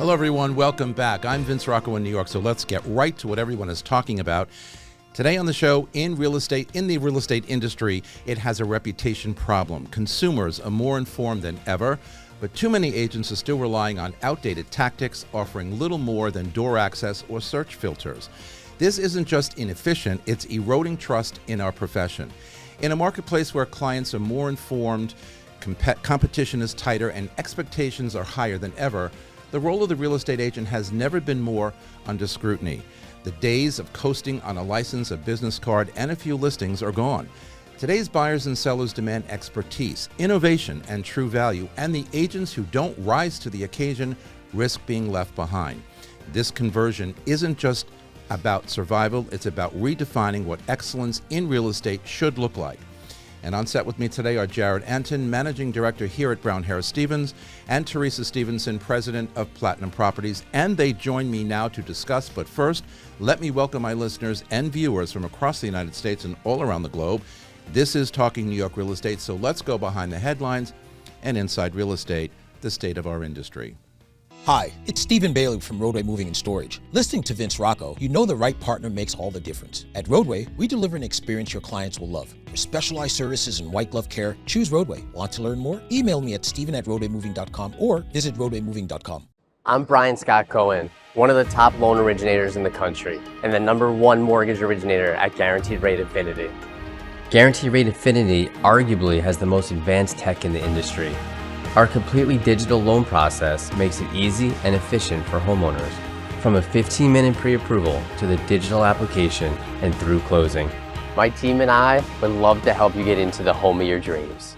Hello, everyone. Welcome back. I'm Vince Rocco in New York, so let's get right to what everyone is talking about. Today on the show, in the real estate industry, it has a reputation problem. Consumers are more informed than ever, but too many agents are still relying on outdated tactics, offering little more than door access or search filters. This isn't just inefficient, it's eroding trust in our profession. In a marketplace where clients are more informed, competition is tighter, and expectations are higher than ever, the role of the real estate agent has never been more under scrutiny. The days of coasting on a license, a business card, and a few listings are gone. Today's buyers and sellers demand expertise, innovation, and true value, and the agents who don't rise to the occasion risk being left behind. This conversion isn't just about survival, it's about redefining what excellence in real estate should look like. And on set with me today are Jared Antin, Managing Director here at Brown Harris Stevens, and Teresa Stephenson, President of Platinum Properties. And they join me now to discuss. But first, let me welcome my listeners and viewers from across the United States and all around the globe. This is Talking New York Real Estate, so let's go behind the headlines and inside real estate, the state of our industry. Hi, it's Stephen Bailey from Roadway Moving and Storage. Listening to Vince Rocco, you know the right partner makes all the difference. At Roadway, we deliver an experience your clients will love. For specialized services and white glove care, choose Roadway. Want to learn more? Email me at steven@roadwaymoving.com or visit roadwaymoving.com. I'm Brian Scott Cohen, one of the top loan originators in the country and the #1 mortgage originator at Guaranteed Rate Affinity. Guaranteed Rate Affinity arguably has the most advanced tech in the industry. Our completely digital loan process makes it easy and efficient for homeowners, from a 15-minute pre-approval to the digital application and through closing. My team and I would love to help you get into the home of your dreams.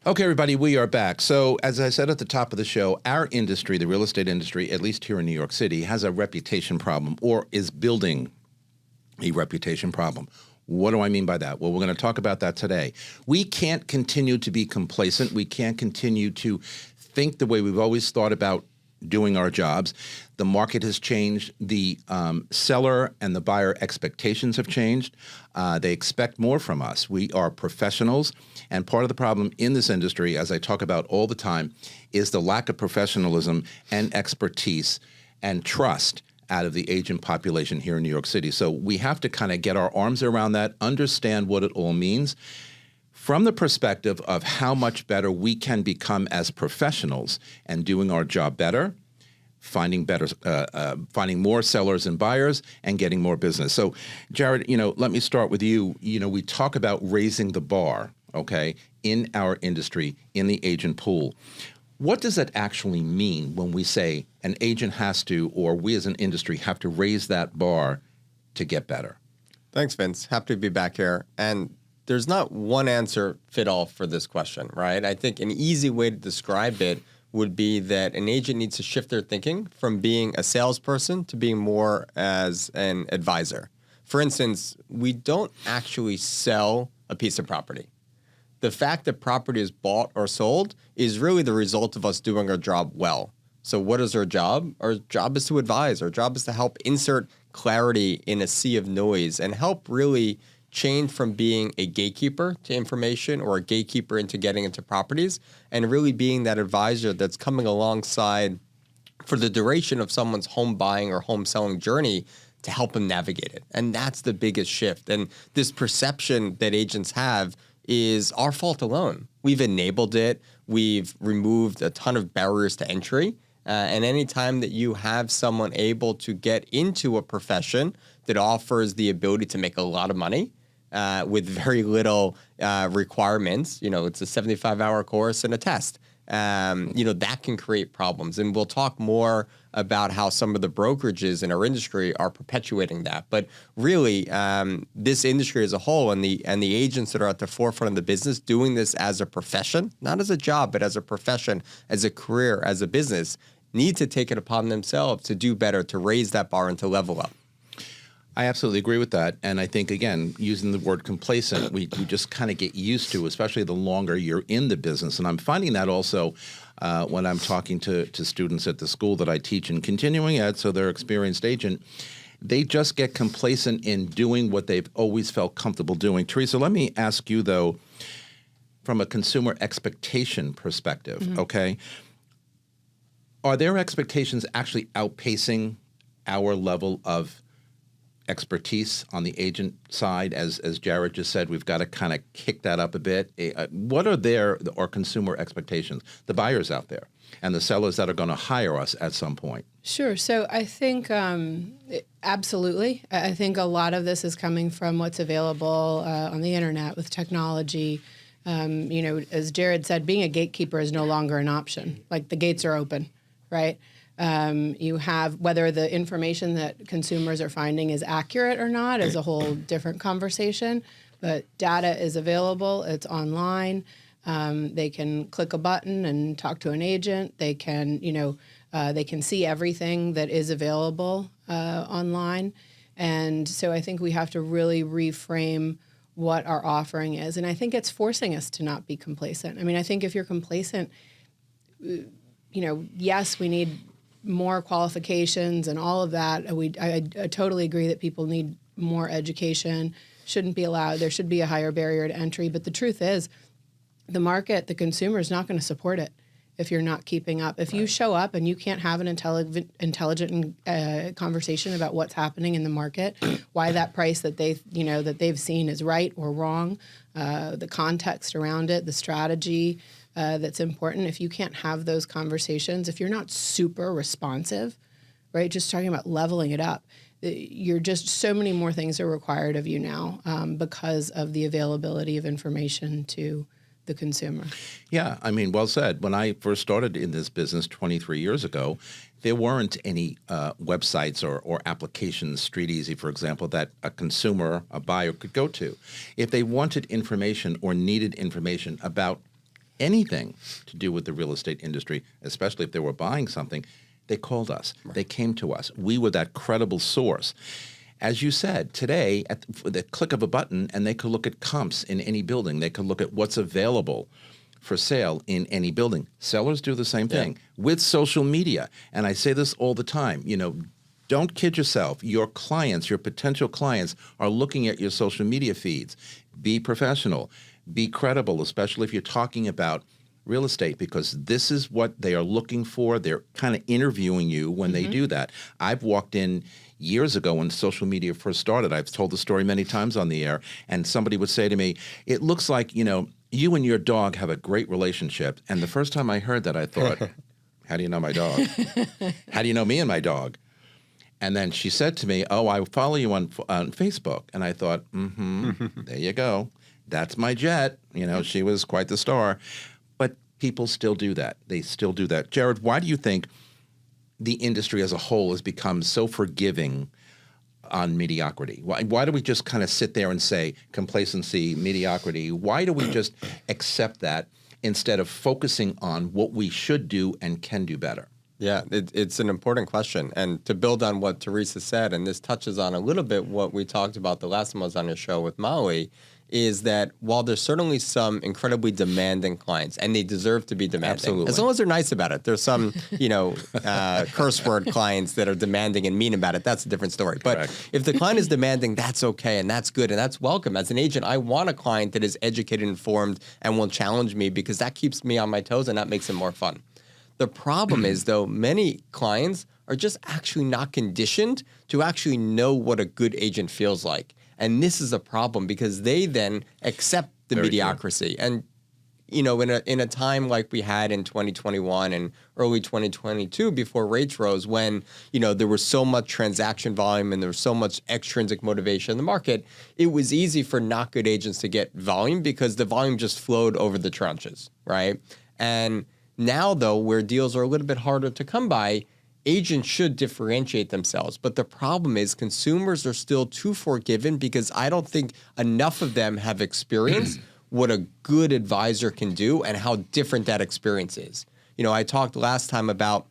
Okay, everybody, we are back. So, as I said at the top of the show, our industry, the real estate industry, at least here in New York City, has a reputation problem or is building a reputation problem. What do I mean by that? Well, we're going to talk about that today. We can't continue to be complacent. We can't continue to think the way we've always thought about doing our jobs. The market has changed. The seller and the buyer expectations have changed. They expect more from us. We are professionals, and part of the problem in this industry, as I talk about all the time, is the lack of professionalism and expertise and trust out of the agent population here in New York City. So we have to kind of get our arms around that, understand what it all means from the perspective of how much better we can become as professionals and doing our job better, finding more sellers and buyers, and getting more business. So, Jared, let me start with you. We talk about raising the bar, okay, in our industry, in the agent pool. What does that actually mean when we say an agent has to, or we as an industry have to raise that bar to get better? Thanks, Vince. Happy to be back here. And there's not one answer fit all for this question, right? I think an easy way to describe it would be that an agent needs to shift their thinking from being a salesperson to being more as an advisor. For instance, we don't actually sell a piece of property. The fact that property is bought or sold is really the result of us doing our job well. So what is our job? Our job is to advise. Our job is to help insert clarity in a sea of noise and help really change from being a gatekeeper to information or a gatekeeper into getting into properties and really being that advisor that's coming alongside for the duration of someone's home buying or home selling journey to help them navigate it. And that's the biggest shift. And this perception that agents have is our fault alone. We've enabled it. We've removed a ton of barriers to entry. And any time that you have someone able to get into a profession that offers the ability to make a lot of money with very little requirements, it's a 75-hour course and a test. That can create problems. And we'll talk more about how some of the brokerages in our industry are perpetuating that. But really, this industry as a whole and the agents that are at the forefront of the business doing this as a profession, not as a job, but as a profession, as a career, as a business, need to take it upon themselves to do better, to raise that bar and to level up. I absolutely agree with that. And I think, again, using the word complacent, we just kind of get used to, especially the longer you're in the business. And I'm finding that also when I'm talking to students at the school that I teach in continuing ed, so they're experienced agent, they just get complacent in doing what they've always felt comfortable doing. Teresa, let me ask you, though, from a consumer expectation perspective, okay, are their expectations actually outpacing our level of expertise on the agent side? As Jared just said, we've got to kind of kick that up a bit. What are their or consumer expectations, the buyers out there and the sellers that are going to hire us at some point? Sure. So I think absolutely. I think a lot of this is coming from what's available on the internet with technology. As Jared said, being a gatekeeper is no longer an option. Like, the gates are open, right? You have, whether the information that consumers are finding is accurate or not is a whole different conversation, but data is available. It's online. They can click a button and talk to an agent. They can, they can see everything that is available online. And so I think we have to really reframe what our offering is. And I think it's forcing us to not be complacent. I mean, I think if you're complacent, yes, we need more qualifications and all of that. I totally agree that people need more education, shouldn't be allowed. There should be a higher barrier to entry. But the truth is, the market, the consumer is not going to support it if you're not keeping up. If you show up and you can't have an intelligent conversation about what's happening in the market, why that price that they've seen is right or wrong, the context around it, the strategy that's important. If you can't have those conversations, if you're not super responsive, right, just talking about leveling it up, you're just, so many more things are required of you now because of the availability of information to the consumer. Yeah, I mean, well said. When I first started in this business 23 years ago, there weren't any websites or applications, Street Easy, for example, that a consumer, a buyer could go to. If they wanted information or needed information about anything to do with the real estate industry, especially if they were buying something, they called us. Right. They came to us. We were that credible source. As you said, today, at the click of a button, and they could look at comps in any building. They could look at what's available for sale in any building. Sellers do the same thing with social media. And I say this all the time, don't kid yourself. Your clients, your potential clients, are looking at your social media feeds. Be professional. Be credible, especially if you're talking about real estate, because this is what they are looking for. They're kind of interviewing you when they do that. I've walked in years ago when social media first started. I've told the story many times on the air, and somebody would say to me, it looks like, you and your dog have a great relationship. And the first time I heard that, I thought, how do you know my dog? How do you know me and my dog? And then she said to me, oh, I follow you on Facebook. And I thought, there you go. That's my jet. She was quite the star. But people still do that. They still do that. Jared, why do you think the industry as a whole has become so forgiving on mediocrity? Why do we just kind of sit there and say complacency, mediocrity? Why do we just accept that instead of focusing on what we should do and can do better? Yeah, it's an important question. And to build on what Teresa said, and this touches on a little bit what we talked about the last time I was on your show with Molly, is that while there's certainly some incredibly demanding clients, and they deserve to be demanding, absolutely, as long as they're nice about it. There's some, curse word clients that are demanding and mean about it. That's a different story. But if the client is demanding, that's okay, and that's good, and that's welcome. As an agent, I want a client that is educated, informed, and will challenge me, because that keeps me on my toes, and that makes it more fun. The problem is, though, many clients are just actually not conditioned to actually know what a good agent feels like. And this is a problem, because they then accept the mediocrity. And, in a time like we had in 2021 and early 2022 before rates rose, when, there was so much transaction volume and there was so much extrinsic motivation in the market, it was easy for not good agents to get volume because the volume just flowed over the tranches, right? And now, though, where deals are a little bit harder to come by, agents should differentiate themselves. But the problem is consumers are still too forgiving, because I don't think enough of them have experienced what a good advisor can do and how different that experience is. I talked last time about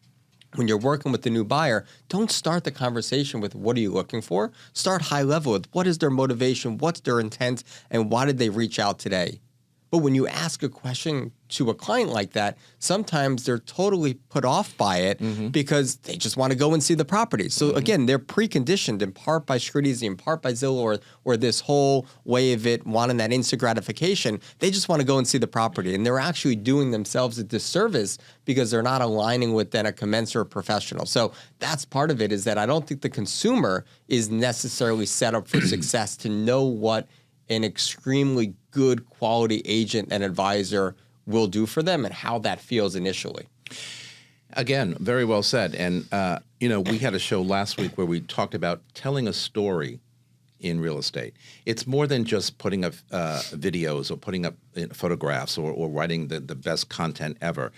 when you're working with the new buyer, don't start the conversation with what are you looking for? Start high level with what is their motivation, what's their intent, and why did they reach out today? But when you ask a question, to a client like that, sometimes they're totally put off by it because they just want to go and see the property. So again, they're preconditioned in part by scrutiny, in part by Zillow, or this whole way of it wanting that instant gratification. They just want to go and see the property, and they're actually doing themselves a disservice because they're not aligning with then a commensurate professional. So that's part of it, is that I don't think the consumer is necessarily set up for success to know what an extremely good quality agent and advisor will do for them and how that feels initially. Again, very well said. And, we had a show last week where we talked about telling a story in real estate. It's more than just putting up videos or putting up photographs or writing the best content ever.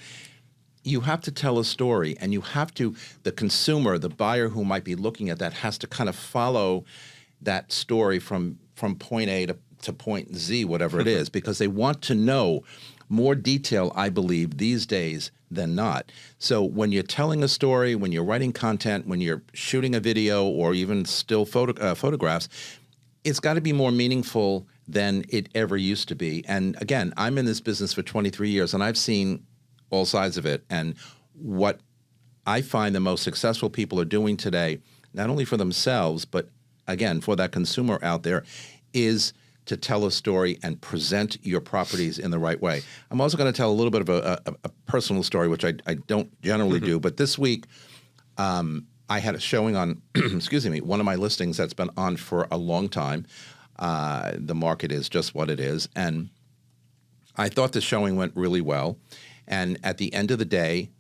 You have to tell a story, and the consumer, the buyer who might be looking at that, has to kind of follow that story from point A to point Z, whatever it is, because they want to know more detail, I believe, these days than not. So when you're telling a story, when you're writing content, when you're shooting a video or even still photographs, it's got to be more meaningful than it ever used to be. And again, I'm in this business for 23 years, and I've seen all sides of it. And what I find the most successful people are doing today, not only for themselves, but again, for that consumer out there, is to tell a story and present your properties in the right way. I'm also going to tell a little bit of a personal story, which I don't generally do. But this week, I had a showing on, one of my listings that's been on for a long time. The market is just what it is. And I thought the showing went really well. And at the end of the day,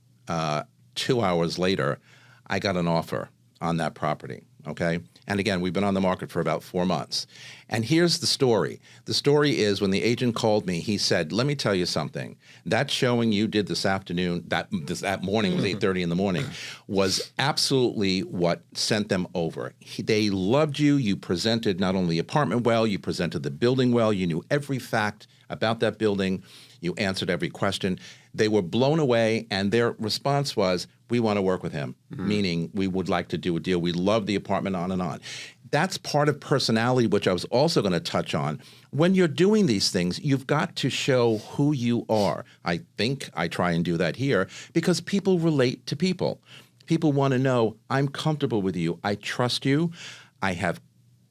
2 hours later, I got an offer on that property, okay? And again, we've been on the market for about 4 months. And here's the story. The story is, when the agent called me, he said, let me tell you something. That showing you did this afternoon, that morning, was 8:30 in the morning, was absolutely what sent them over. They loved you. You presented not only the apartment well, you presented the building well. You knew every fact about that building. You answered every question. They were blown away, and their response was, we want to work with him, meaning we would like to do a deal. We love the apartment, on and on. That's part of personality, which I was also going to touch on. When you're doing these things, you've got to show who you are. I think I try and do that here because people relate to people. People want to know, I'm comfortable with you. I trust you. I have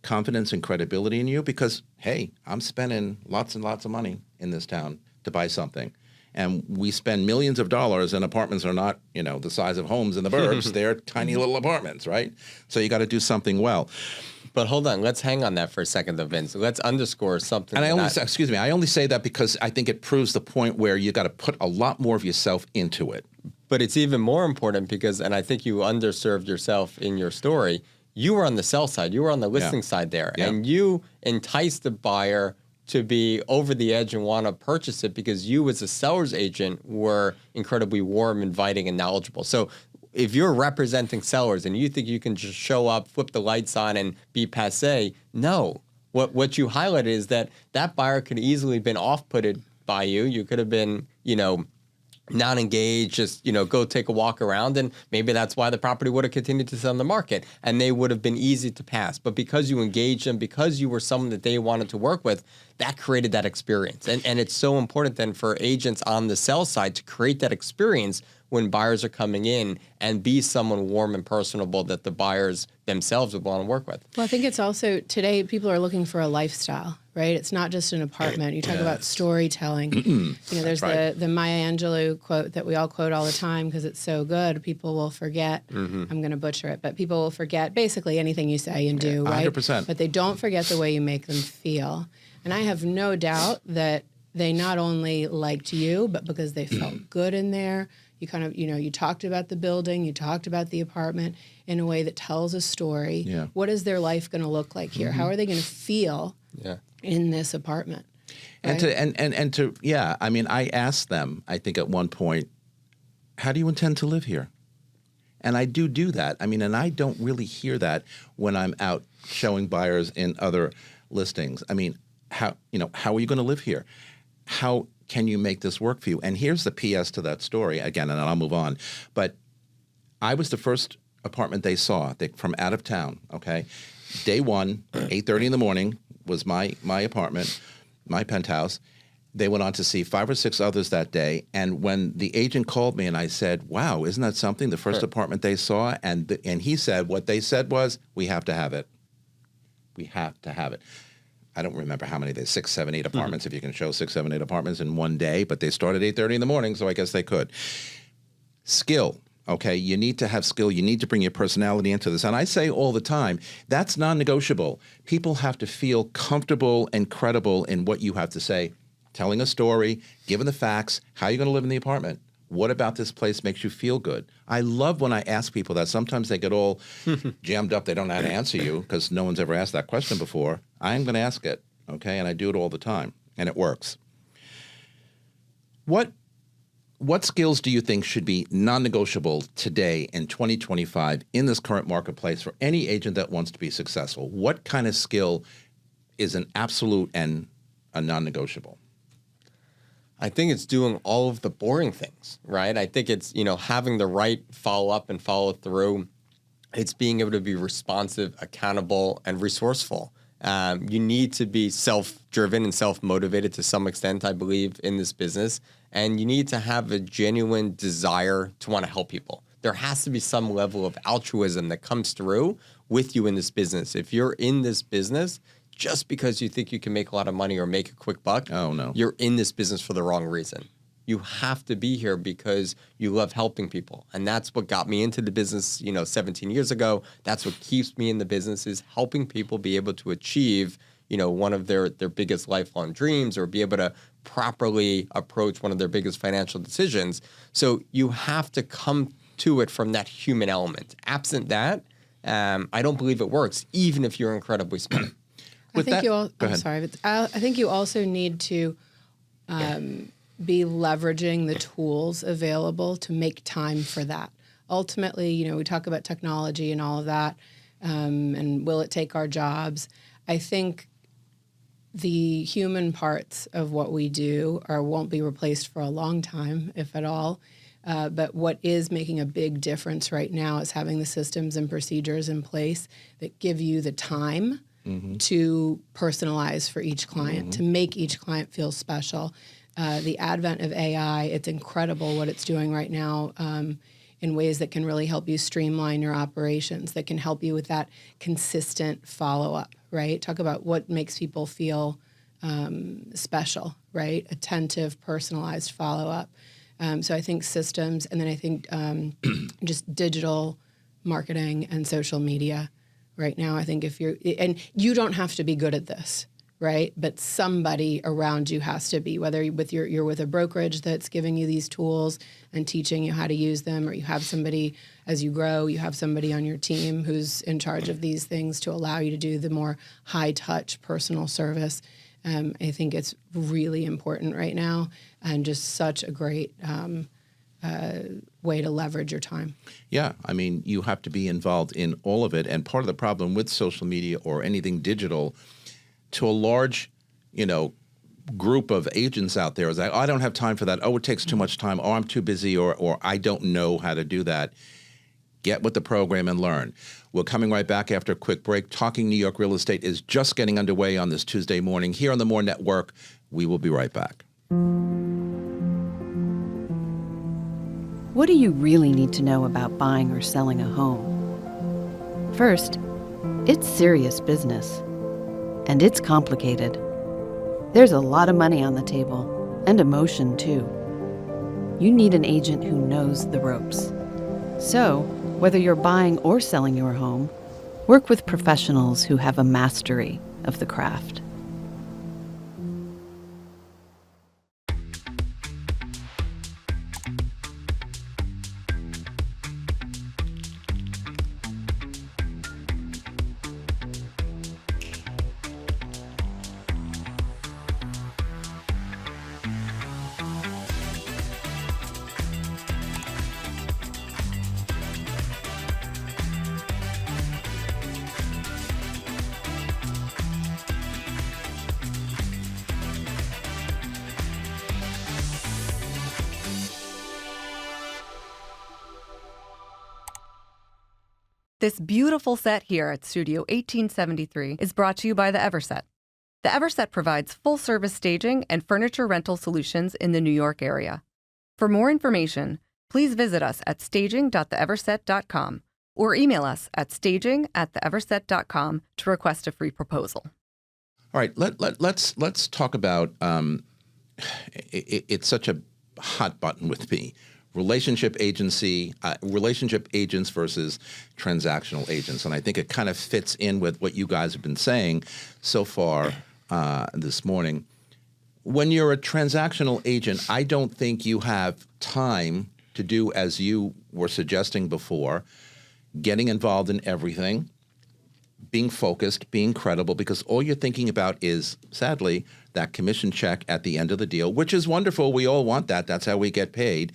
confidence and credibility in you because, hey, I'm spending lots and lots of money in this town to buy something. And we spend millions of dollars, and apartments are not, the size of homes in the burbs. They're tiny little apartments, right? So you got to do something well. But hold on, let's hang on that for a second, though, Vince. Let's underscore something. And I only say that because I think it proves the point where you got to put a lot more of yourself into it. But it's even more important because, and I think you underserved yourself in your story, you were on the sell side, you were on the listing side there, and you enticed the buyer to be over the edge and want to purchase it because you as a seller's agent were incredibly warm, inviting, and knowledgeable. So if you're representing sellers and you think you can just show up, flip the lights on, and be passé, no. What you highlighted is that buyer could easily have been off-putted by you. You could have been, not engaged, just, go take a walk around, and maybe that's why the property would have continued to sell on the market, and they would have been easy to pass. But because you engaged them, because you were someone that they wanted to work with, that created that experience. And it's so important then for agents on the sell side to create that experience when buyers are coming in and be someone warm and personable that the buyers themselves would want to work with. Well, I think it's also, today, people are looking for a lifestyle, right? It's not just an apartment. You talk about storytelling. There's right. the Maya Angelou quote that we all quote all the time because it's so good. People will forget, I'm going to butcher it, but people will forget basically anything you say and do, right? 100%. But they don't forget the way you make them feel. And I have no doubt that they not only liked you, but because they felt good in there. You kind of, you talked about the building, you talked about the apartment in a way that tells a story. Yeah. What is their life going to look like here? How are they going to feel in this apartment? Right? I asked them, I think at one point, how do you intend to live here? And I do that. And I don't really hear that when I'm out showing buyers in other listings. How are you going to live here? How can you make this work for you? And here's the PS to that story, again, and then I'll move on. But I was the first apartment they saw from out of town, okay? Day one, 8:30 in the morning was my apartment, my penthouse. They went on to see 5 or 6 others that day. And when the agent called me and I said, wow, isn't that something? The first apartment they saw. And he said, what they said was, we have to have it. We have to have it. I don't remember how many, 6, 7, 8 apartments, if you can show 6, 7, 8 apartments in one day, but they started at 8:30 in the morning, so I guess they could. Skill, okay? You need to have skill. You need to bring your personality into this. And I say all the time, that's non-negotiable. People have to feel comfortable and credible in what you have to say, telling a story, giving the facts, how you're going to live in the apartment. What about this place makes you feel good? I love when I ask people that. Sometimes they get all jammed up. They don't know how to answer you because no one's ever asked that question before. I'm going to ask it, okay? And I do it all the time, and it works. What skills do you think should be non-negotiable today in 2025 in this current marketplace for any agent that wants to be successful? What kind of skill is an absolute and a non-negotiable? I think it's doing all of the boring things, right? I think it's, having the right follow-up and follow-through. It's being able to be responsive, accountable, and resourceful. You need to be self-driven and self-motivated to some extent, I believe, in this business. And you need to have a genuine desire to want to help people. There has to be some level of altruism that comes through with you in this business. If you're in this business just because you think you can make a lot of money or make a quick buck, oh no, you're in this business for the wrong reason. You have to be here because you love helping people. And that's what got me into the business, 17 years ago. That's what keeps me in the business, is helping people be able to achieve, one of their biggest lifelong dreams, or be able to properly approach one of their biggest financial decisions. So you have to come to it from that human element. Absent that, I don't believe it works, even if you're incredibly smart. I think you also need to be leveraging the tools available to make time for that. Ultimately, we talk about technology and all of that, and will it take our jobs? I think the human parts of what we do won't be replaced for a long time, if at all. But what is making a big difference right now is having the systems and procedures in place that give you the time to personalize for each client, to make each client feel special. The advent of AI, it's incredible what it's doing right now in ways that can really help you streamline your operations, that can help you with that consistent follow-up, right? Talk about what makes people feel special, right? Attentive, personalized follow-up. So I think systems, and then I think just digital marketing and social media. Right now, I think and you don't have to be good at this, right? But somebody around you has to be, whether you're with a brokerage that's giving you these tools and teaching you how to use them, or you have somebody, as you grow, you have somebody on your team who's in charge of these things to allow you to do the more high-touch personal service. I think it's really important right now, and just such a great way to leverage your time. Yeah, I mean, you have to be involved in all of it. And part of the problem with social media or anything digital, to a large, group of agents out there, is that, I don't have time for that. Oh, it takes too much time. Oh, I'm too busy, or I don't know how to do that. Get with the program and learn. We're coming right back after a quick break. Talking New York Real Estate is just getting underway on this Tuesday morning here on the More Network. We will be right back. What do you really need to know about buying or selling a home? First, it's serious business, and it's complicated. There's a lot of money on the table, and emotion too. You need an agent who knows the ropes. So, whether you're buying or selling your home, work with professionals who have a mastery of the craft. This beautiful set here at Studio 1873 is brought to you by the Everset. The Everset provides full-service staging and furniture rental solutions in the New York area. For more information, please visit us at staging.theeverset.com or email us at staging@theeverset.com to request a free proposal. All right, let's talk about it's such a hot button with me. Relationship agents versus transactional agents. And I think it kind of fits in with what you guys have been saying so far this morning. When you're a transactional agent, I don't think you have time to do, as you were suggesting before, getting involved in everything, being focused, being credible, because all you're thinking about is, sadly, that commission check at the end of the deal, which is wonderful. We all want that. That's how we get paid.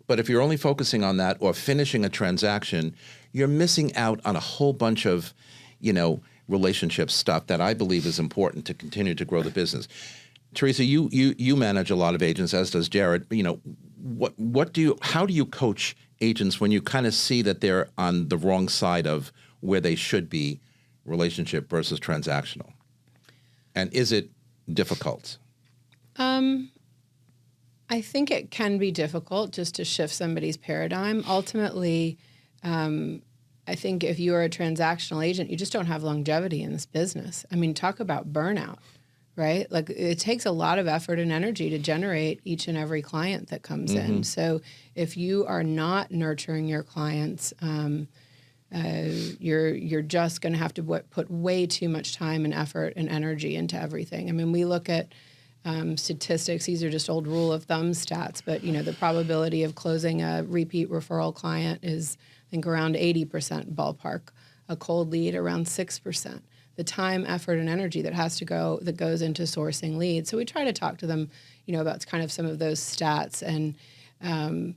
But if you're only focusing on that or finishing a transaction, you're missing out on a whole bunch of, relationship stuff that I believe is important to continue to grow the business. Teresa, you manage a lot of agents, as does Jared. How do you coach agents when you kind of see that they're on the wrong side of where they should be, relationship versus transactional? And is it difficult? I think it can be difficult just to shift somebody's paradigm. Ultimately, I think if you are a transactional agent, you just don't have longevity in this business. I mean, talk about burnout, right? Like, it takes a lot of effort and energy to generate each and every client that comes in. So if you are not nurturing your clients, you're just going to have to put way too much time and effort and energy into everything. I mean, we look at statistics. These are just old rule of thumb stats, but the probability of closing a repeat referral client is, I think, around 80% ballpark. A cold lead around 6%. The time, effort, and energy that goes into sourcing leads. So we try to talk to them, about kind of some of those stats. And I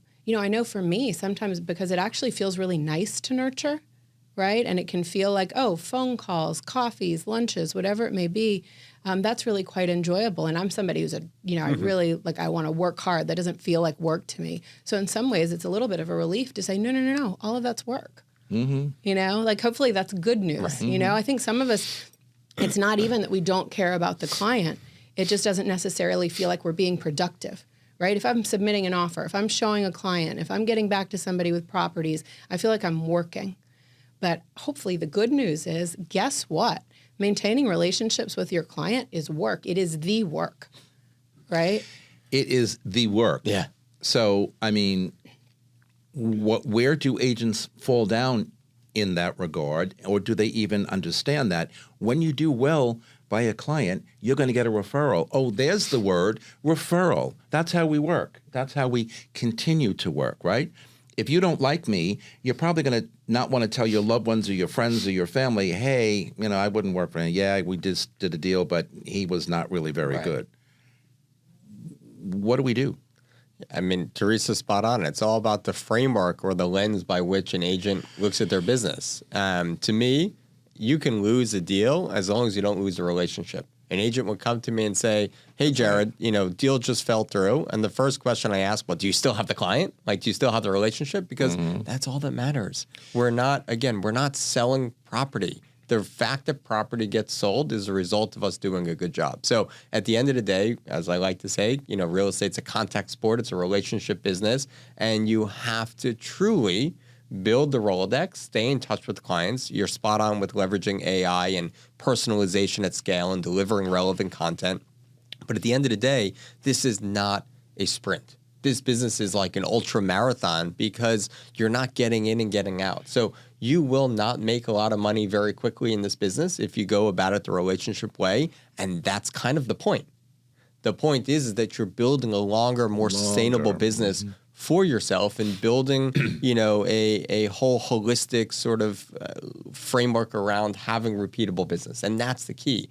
know for me, sometimes, because it actually feels really nice to nurture, right? And it can feel like, phone calls, coffees, lunches, whatever it may be. That's really quite enjoyable. And I'm somebody who's I really, I want to work hard. That doesn't feel like work to me. So in some ways, it's a little bit of a relief to say, no, all of that's work. Hopefully that's good news. Right. I think some of us, it's not even that we don't care about the client. It just doesn't necessarily feel like we're being productive, right? If I'm submitting an offer, if I'm showing a client, if I'm getting back to somebody with properties, I feel like I'm working. But hopefully the good news is, guess what? Maintaining relationships with your client is work. It is the work, right? It is the work. Yeah. So, I mean, where do agents fall down in that regard? Or do they even understand that when you do well by a client, you're going to get a referral? Oh, there's the word, referral. That's how we work. That's how we continue to work, right? If you don't like me, you're probably going to not want to tell your loved ones or your friends or your family, hey, I wouldn't work for him. Yeah, we just did a deal, but he was not really very good. What do we do? I mean, Teresa's spot on. It's all about the framework or the lens by which an agent looks at their business. To me, you can lose a deal as long as you don't lose a relationship. An agent would come to me and say, hey, Jared, deal just fell through. And the first question I ask, well, do you still have the client? Like, do you still have the relationship? Because that's all that matters. We're not selling property. The fact that property gets sold is a result of us doing a good job. So at the end of the day, as I like to say, real estate's a contact sport. It's a relationship business. And you have to truly build the Rolodex, stay in touch with clients. You're spot on with leveraging AI and personalization at scale and delivering relevant content. But at the end of the day, this is not a sprint. This business is like an ultra marathon because you're not getting in and getting out. So you will not make a lot of money very quickly in this business if you go about it the relationship way. And that's kind of the point. The point is that you're building a longer, more sustainable business for yourself and building, a whole holistic sort of framework around having repeatable business. And that's the key.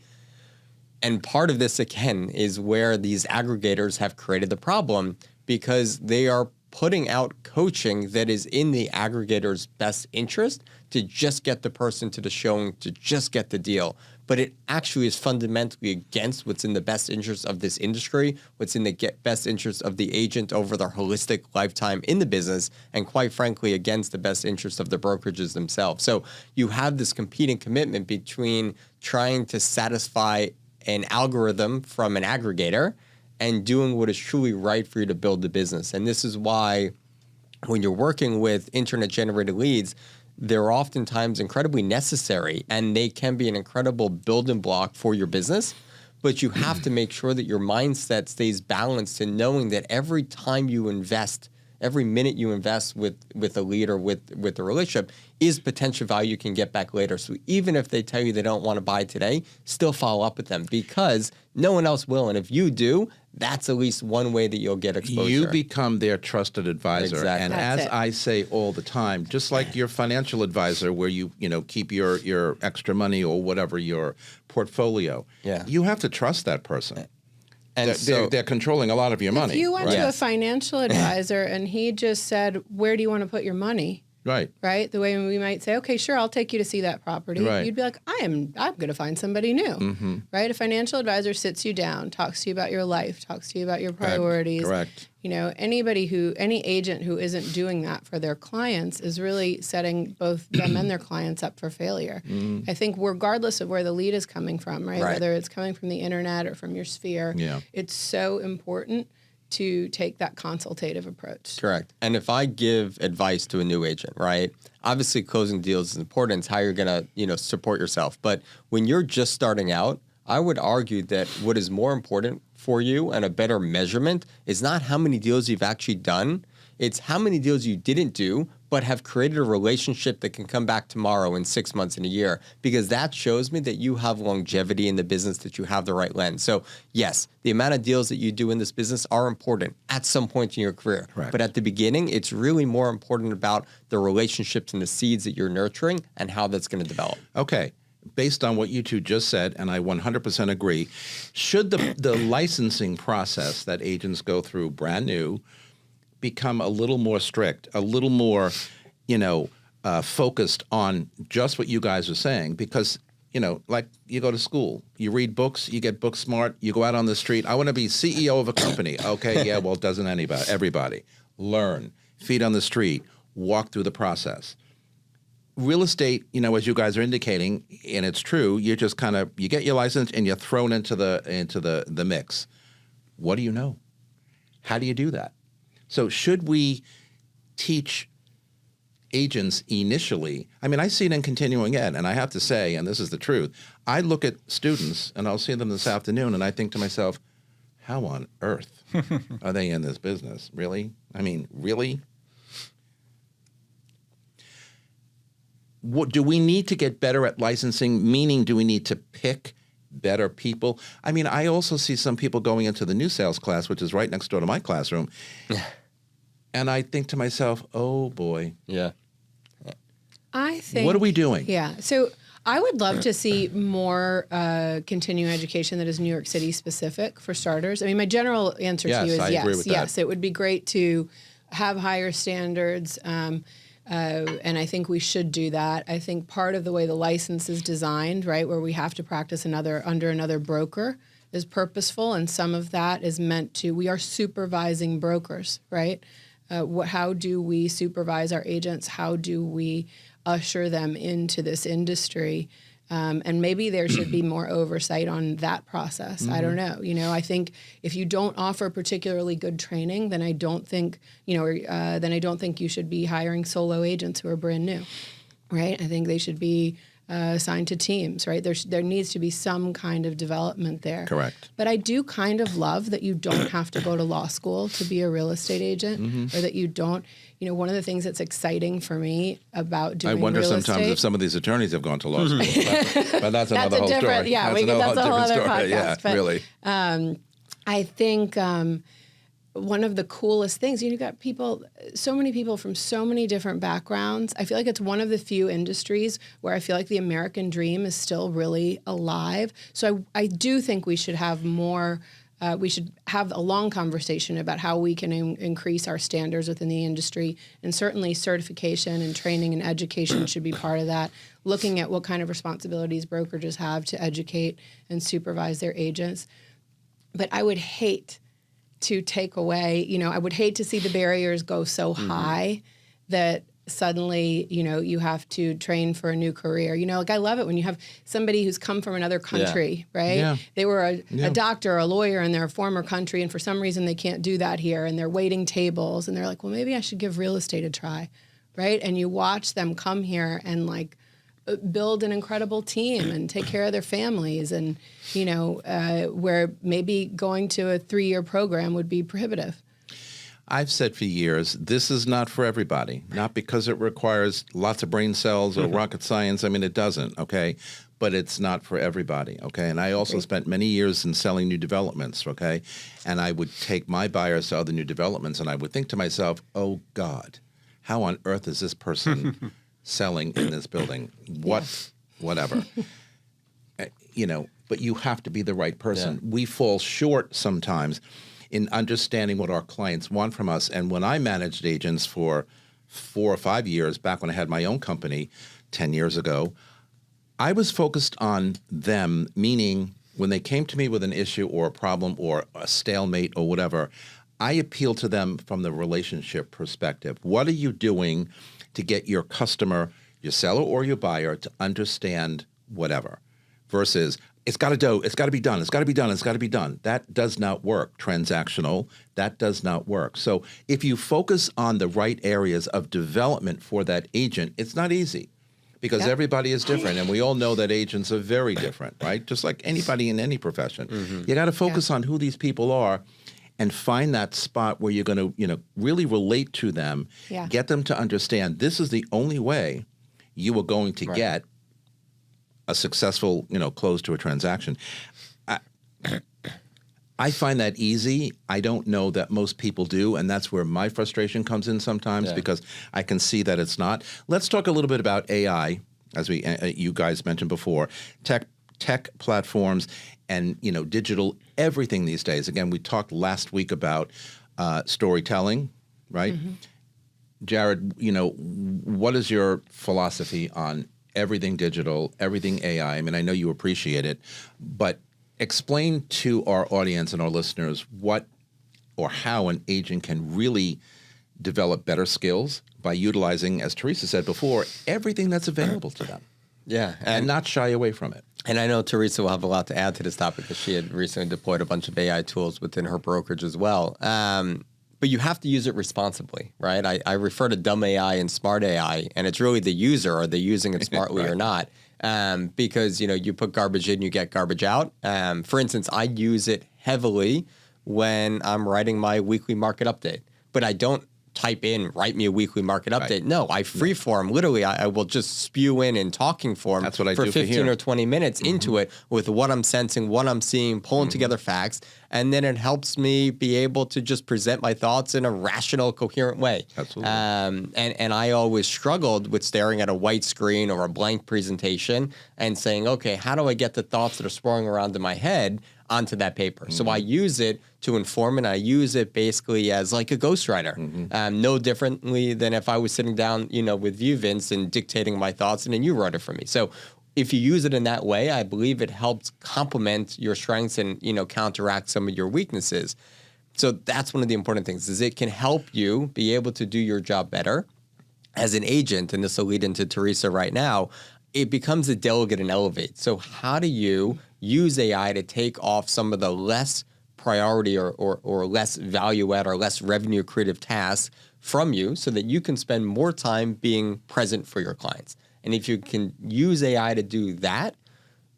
And part of this, again, is where these aggregators have created the problem because they are putting out coaching that is in the aggregator's best interest to just get the person to the showing, to just get the deal. But it actually is fundamentally against what's in the best interest of this industry, what's in the best interest of the agent over their holistic lifetime in the business, and quite frankly, against the best interest of the brokerages themselves. So you have this competing commitment between trying to satisfy an algorithm from an aggregator and doing what is truly right for you to build the business. And this is why when you're working with internet-generated leads, they're oftentimes incredibly necessary, and they can be an incredible building block for your business. But you have to make sure that your mindset stays balanced in knowing that every time you invest, every minute you invest with a lead or with a relationship is potential value you can get back later. So even if they tell you they don't want to buy today, still follow up with them because no one else will. And if you do, that's at least one way that you'll get exposure. You become their trusted advisor. Exactly. And That's as it. I say all the time, just like your financial advisor where you keep your extra money or whatever, your portfolio, Yeah. you have to trust that person. And They're controlling a lot of your money. If you went to a Yes. financial advisor and he just said, where do you want to put your money? Right. Right? The way we might say, okay, sure, I'll take you to see that property. Right. You'd be like, I'm going to find somebody new. Right? A financial advisor sits you down, talks to you about your life, talks to you about your priorities. Correct. Any agent who isn't doing that for their clients is really setting both them and their clients up for failure. I think regardless of where the lead is coming from, right? Right. Whether it's coming from the internet or from your sphere, Yeah. it's so important to take that consultative approach. Correct. And if I give advice to a new agent, right? Obviously, closing deals is important. It's how you're going to, support yourself. But when you're just starting out, I would argue that what is more important for you and a better measurement is not how many deals you've actually done. It's how many deals you didn't do, but have created a relationship that can come back tomorrow in 6 months in a year, because that shows me that you have longevity in the business, that you have the right lens. So yes, the amount of deals that you do in this business are important at some point in your career. Correct. But at the beginning, it's really more important about the relationships and the seeds that you're nurturing and how that's going to develop. Okay. Based on what you two just said, and I 100% agree, should the licensing process that agents go through brand new become a little more strict, a little more, focused on just what you guys are saying? Because, like you go to school, you read books, you get book smart, you go out on the street. I want to be CEO of a company. Okay, yeah, well, doesn't everybody. Learn, feet on the street, walk through the process. Real estate, as you guys are indicating, and it's true, you just you get your license and you're thrown into the mix. What do you know? How do you do that? So should we teach agents initially? I mean, I see it in continuing ed, and I have to say, and this is the truth, I look at students, and I'll see them this afternoon, and I think to myself, how on earth are they in this business? Really? I mean, really? What, do we need to get better at licensing? Meaning, do we need to pick better people? I mean, I also see some people going into the new sales class, which is right next door to my classroom. And I think to myself, oh boy. Yeah. I think. What are we doing? Yeah. So I would love to see more continuing education that is New York City specific for starters. I mean, my general answer to you is I yes. agree with yes, that. it would be great to have higher standards. And I think we should do that. I think part of the way the license is designed, right, where we have to practice under another broker is purposeful. And some of that is meant to, we are supervising brokers, right? How do we supervise our agents? How do we usher them into this industry? And maybe there should be more oversight on that process. I don't know. I think if you don't offer particularly good training, then I don't think, you should be hiring solo agents who are brand new, right? I think they should be assigned to teams, right? There needs to be some kind of development there. Correct. But I do kind of love that you don't have to go to law school to be a real estate agent, or that you don't. One of the things that's exciting for me about doing I wonder real sometimes estate, if some of these attorneys have gone to law school. But that's another whole story. Yeah, that's a whole other podcast. Yeah, but, really. I think one of the coolest things, you've got so many people from so many different backgrounds. I feel like it's one of the few industries where I feel like the American dream is still really alive. So I do think we should have more. We should have a long conversation about how we can increase our standards within the industry, and certainly certification and training and education should be part of that. Looking at what kind of responsibilities brokerages have to educate and supervise their agents. But I would hate to take away, I would hate to see the barriers go so high that suddenly, you have to train for a new career. Like I love it when you have somebody who's come from another country, right? Yeah. They were a doctor or a lawyer in their former country, and for some reason they can't do that here, and they're waiting tables, and they're like, well, maybe I should give real estate a try, right? And you watch them come here and like build an incredible team and take care of their families, and where maybe going to a 3-year program would be prohibitive. I've said for years, this is not for everybody, not because it requires lots of brain cells or rocket science. I mean, it doesn't, okay? But it's not for everybody, okay? And I also spent many years in selling new developments, okay? And I would take my buyers to other new developments, and I would think to myself, oh, God, how on earth is this person selling in this building? Whatever. But you have to be the right person. Yeah. We fall short sometimes in understanding what our clients want from us. And when I managed agents for 4 or 5 years, back when I had my own company 10 years ago, I was focused on them, meaning when they came to me with an issue or a problem or a stalemate or whatever, I appealed to them from the relationship perspective. What are you doing to get your customer, your seller or your buyer, to understand whatever? Versus, it's got to do, it's got to be done, it's got to be done, it's got to be done. That does not work. Transactional, that does not work. So if you focus on the right areas of development for that agent, it's not easy because everybody is different. And we all know that agents are very different, right? Just like anybody in any profession. You got to focus on who these people are and find that spot where you're going to, really relate to them, get them to understand this is the only way you are going to get a successful, close to a transaction. I find that easy. I don't know that most people do, and that's where my frustration comes in sometimes because I can see that it's not. Let's talk a little bit about AI, as you guys mentioned before, tech platforms and, digital everything these days. Again, we talked last week about storytelling, right? Jared, what is your philosophy on everything digital, everything AI? I mean, I know you appreciate it, but explain to our audience and our listeners what or how an agent can really develop better skills by utilizing, as Teresa said before, everything that's available to them. Yeah. And not shy away from it. And I know Teresa will have a lot to add to this topic because she had recently deployed a bunch of AI tools within her brokerage as well. But you have to use it responsibly, right? I refer to dumb AI and smart AI, and it's really the user. Are they using it smartly or not? Because, you put garbage in, you get garbage out. For instance, I use it heavily when I'm writing my weekly market update, but I don't type in, write me a weekly market update. No, I freeform. Literally, I will just spew in talking form. That's what I for do 15 or 20 minutes into it with what I'm sensing, what I'm seeing, pulling together facts. And then it helps me be able to just present my thoughts in a rational, coherent way. Absolutely. And I always struggled with staring at a white screen or a blank presentation and saying, okay, how do I get the thoughts that are swirling around in my head onto that paper? So I use it to inform, and I use it basically as like a ghostwriter. No differently than if I was sitting down, with you, Vince, and dictating my thoughts, and then you wrote it for me. So if you use it in that way, I believe it helps complement your strengths and, counteract some of your weaknesses. So that's one of the important things, is it can help you be able to do your job better as an agent. And this will lead into Teresa right now. It becomes a delegate and elevate. So how do you use AI to take off some of the less priority or less value add or less revenue creative tasks from you so that you can spend more time being present for your clients? And if you can use AI to do that,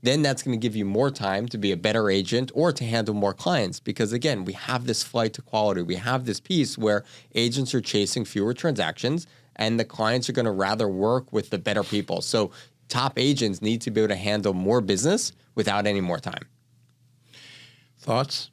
then that's going to give you more time to be a better agent or to handle more clients. Because again, we have this flight to quality. We have this piece where agents are chasing fewer transactions and the clients are going to rather work with the better people. So top agents need to be able to handle more business without any more time. Thoughts?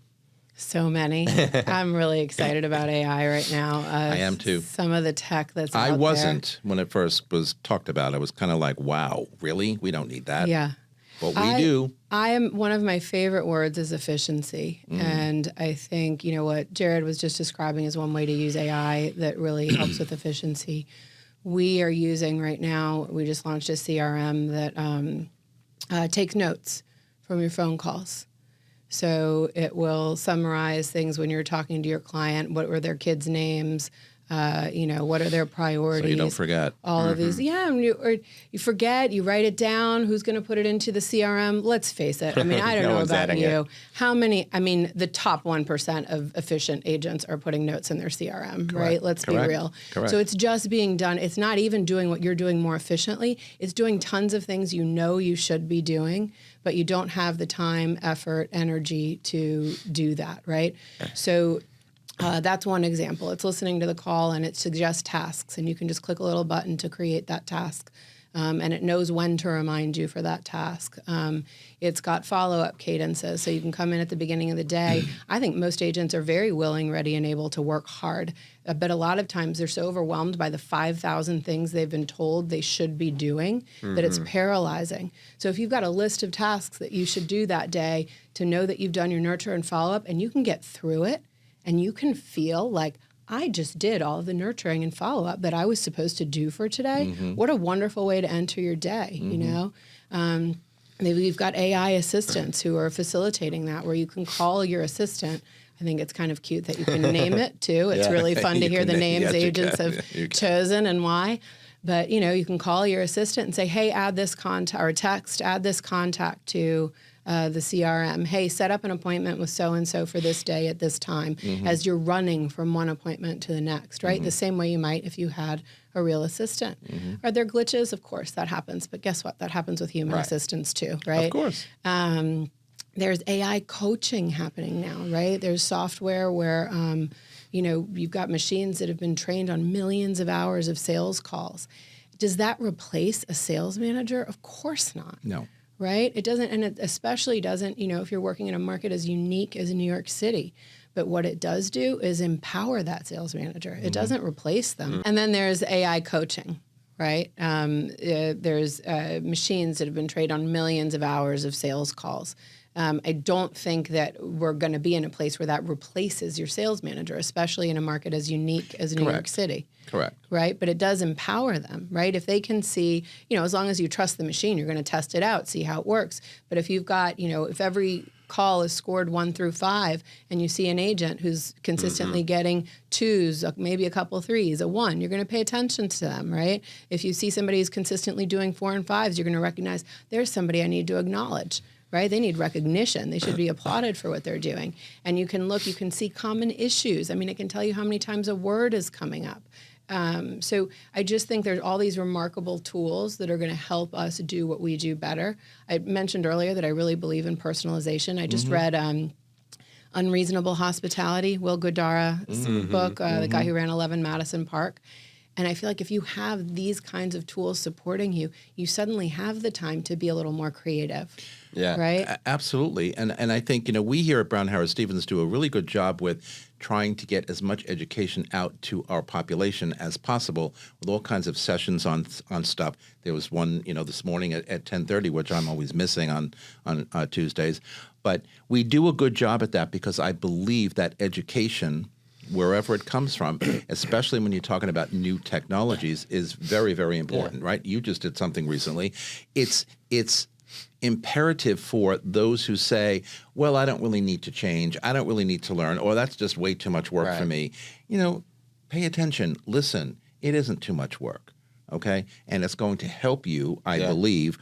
So many. I'm really excited about AI right now. I am too. Some of the tech that's out I there. wasn't when it first was talked about. I was kind of like, wow, really? We don't need that. Yeah. But we do. One of my favorite words is efficiency. And I think, what Jared was just describing is one way to use AI that really helps with efficiency. We are using right now, we just launched a CRM that takes notes from your phone calls. So it will summarize things when you're talking to your client. What were their kids' names? What are their priorities? So you don't forget. All of these. Yeah, or you forget, you write it down, who's going to put it into the CRM? Let's face it. I mean, I don't No know one's about adding you. it. How many, the top 1% of efficient agents are putting notes in their CRM, right? Let's be real. Correct. So it's just being done. It's not even doing what you're doing more efficiently. It's doing tons of things you know you should be doing, but you don't have the time, effort, energy to do that, right? So that's one example. It's listening to the call and it suggests tasks, and you can just click a little button to create that task. And it knows when to remind you for that task. It's got follow-up cadences, so you can come in at the beginning of the day. I think most agents are very willing, ready, and able to work hard. But a lot of times they're so overwhelmed by the 5,000 things they've been told they should be doing that it's paralyzing. So if you've got a list of tasks that you should do that day, to know that you've done your nurture and follow-up, and you can get through it, and you can feel like, I just did all of the nurturing and follow-up that I was supposed to do for today. What a wonderful way to enter your day, you know? Maybe you've got AI assistants who are facilitating that, where you can call your assistant. I think it's kind of cute that you can name it, too. It's really fun to hear the names agents have chosen and why. But, you can call your assistant and say, hey, add this contact, or text, add this contact to the CRM. Hey, set up an appointment with so-and-so for this day at this time, as you're running from one appointment to the next, right? The same way you might if you had a real assistant. Are there glitches? Of course, that happens. But guess what? That happens with human assistants too, right? Of course. There's AI coaching happening now, right? There's software where, you've got machines that have been trained on millions of hours of sales calls. Does that replace a sales manager? Of course not. No. Right? It doesn't, and it especially doesn't, if you're working in a market as unique as New York City. But what it does do is empower that sales manager. It doesn't replace them. And then there's AI coaching, right? There's machines that have been trained on millions of hours of sales calls. I don't think that we're going to be in a place where that replaces your sales manager, especially in a market as unique as New York City. Correct. Right? But it does empower them, right? If they can see, as long as you trust the machine, you're going to test it out, see how it works. But if you've got, if every call is scored 1 through 5 and you see an agent who's consistently getting 2s, maybe a couple 3s, a 1, you're going to pay attention to them, right? If you see somebody who's consistently doing 4 and 5s, you're going to recognize there's somebody I need to acknowledge. Right? They need recognition. They should be applauded for what they're doing. And you can see common issues. It can tell you how many times a word is coming up. So I just think there's all these remarkable tools that are going to help us do what we do better. I mentioned earlier that I really believe in personalization. I just read Unreasonable Hospitality, Will Guidara's book, the guy who ran 11 Madison Park. And I feel like if you have these kinds of tools supporting you, you suddenly have the time to be a little more creative. Yeah. Right? Absolutely. And I think, we here at Brown Harris Stevens do a really good job with trying to get as much education out to our population as possible with all kinds of sessions on stuff. There was one, this morning at 10:30, which I'm always missing on Tuesdays. But we do a good job at that because I believe that education, wherever it comes from, especially when you're talking about new technologies, is very, very important, right? You just did something recently. It's imperative for those who say, well, I don't really need to change. I don't really need to learn, or that's just way too much work for me. Pay attention. Listen, it isn't too much work, okay? And it's going to help you, I believe,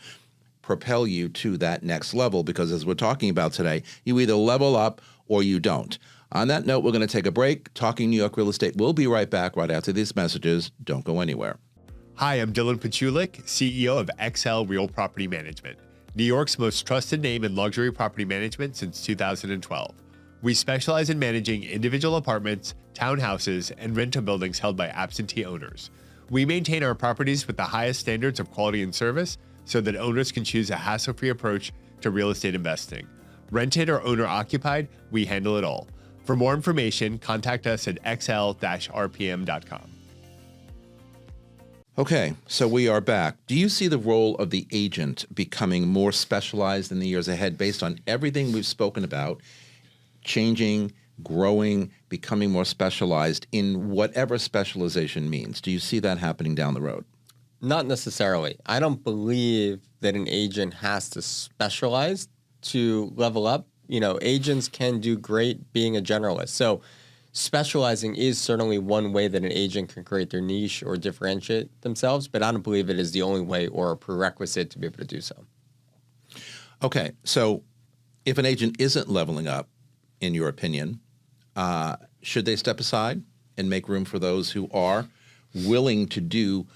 propel you to that next level because as we're talking about today, you either level up or you don't. On that note, we're going to take a break. Talking New York Real Estate. We'll be right back right after these messages. Don't go anywhere. Hi, I'm Dylan Pachulik, CEO of XL Real Property Management, New York's most trusted name in luxury property management since 2012. We specialize in managing individual apartments, townhouses, and rental buildings held by absentee owners. We maintain our properties with the highest standards of quality and service so that owners can choose a hassle-free approach to real estate investing. Rented or owner-occupied, we handle it all. For more information, contact us at xl-rpm.com. Okay, so we are back. Do you see the role of the agent becoming more specialized in the years ahead based on everything we've spoken about, changing, growing, becoming more specialized in whatever specialization means? Do you see that happening down the road? Not necessarily. I don't believe that an agent has to specialize to level up. Agents can do great being a generalist. So specializing is certainly one way that an agent can create their niche or differentiate themselves, but I don't believe it is the only way or a prerequisite to be able to do so. Okay, so if an agent isn't leveling up, in your opinion, should they step aside and make room for those who are willing to do?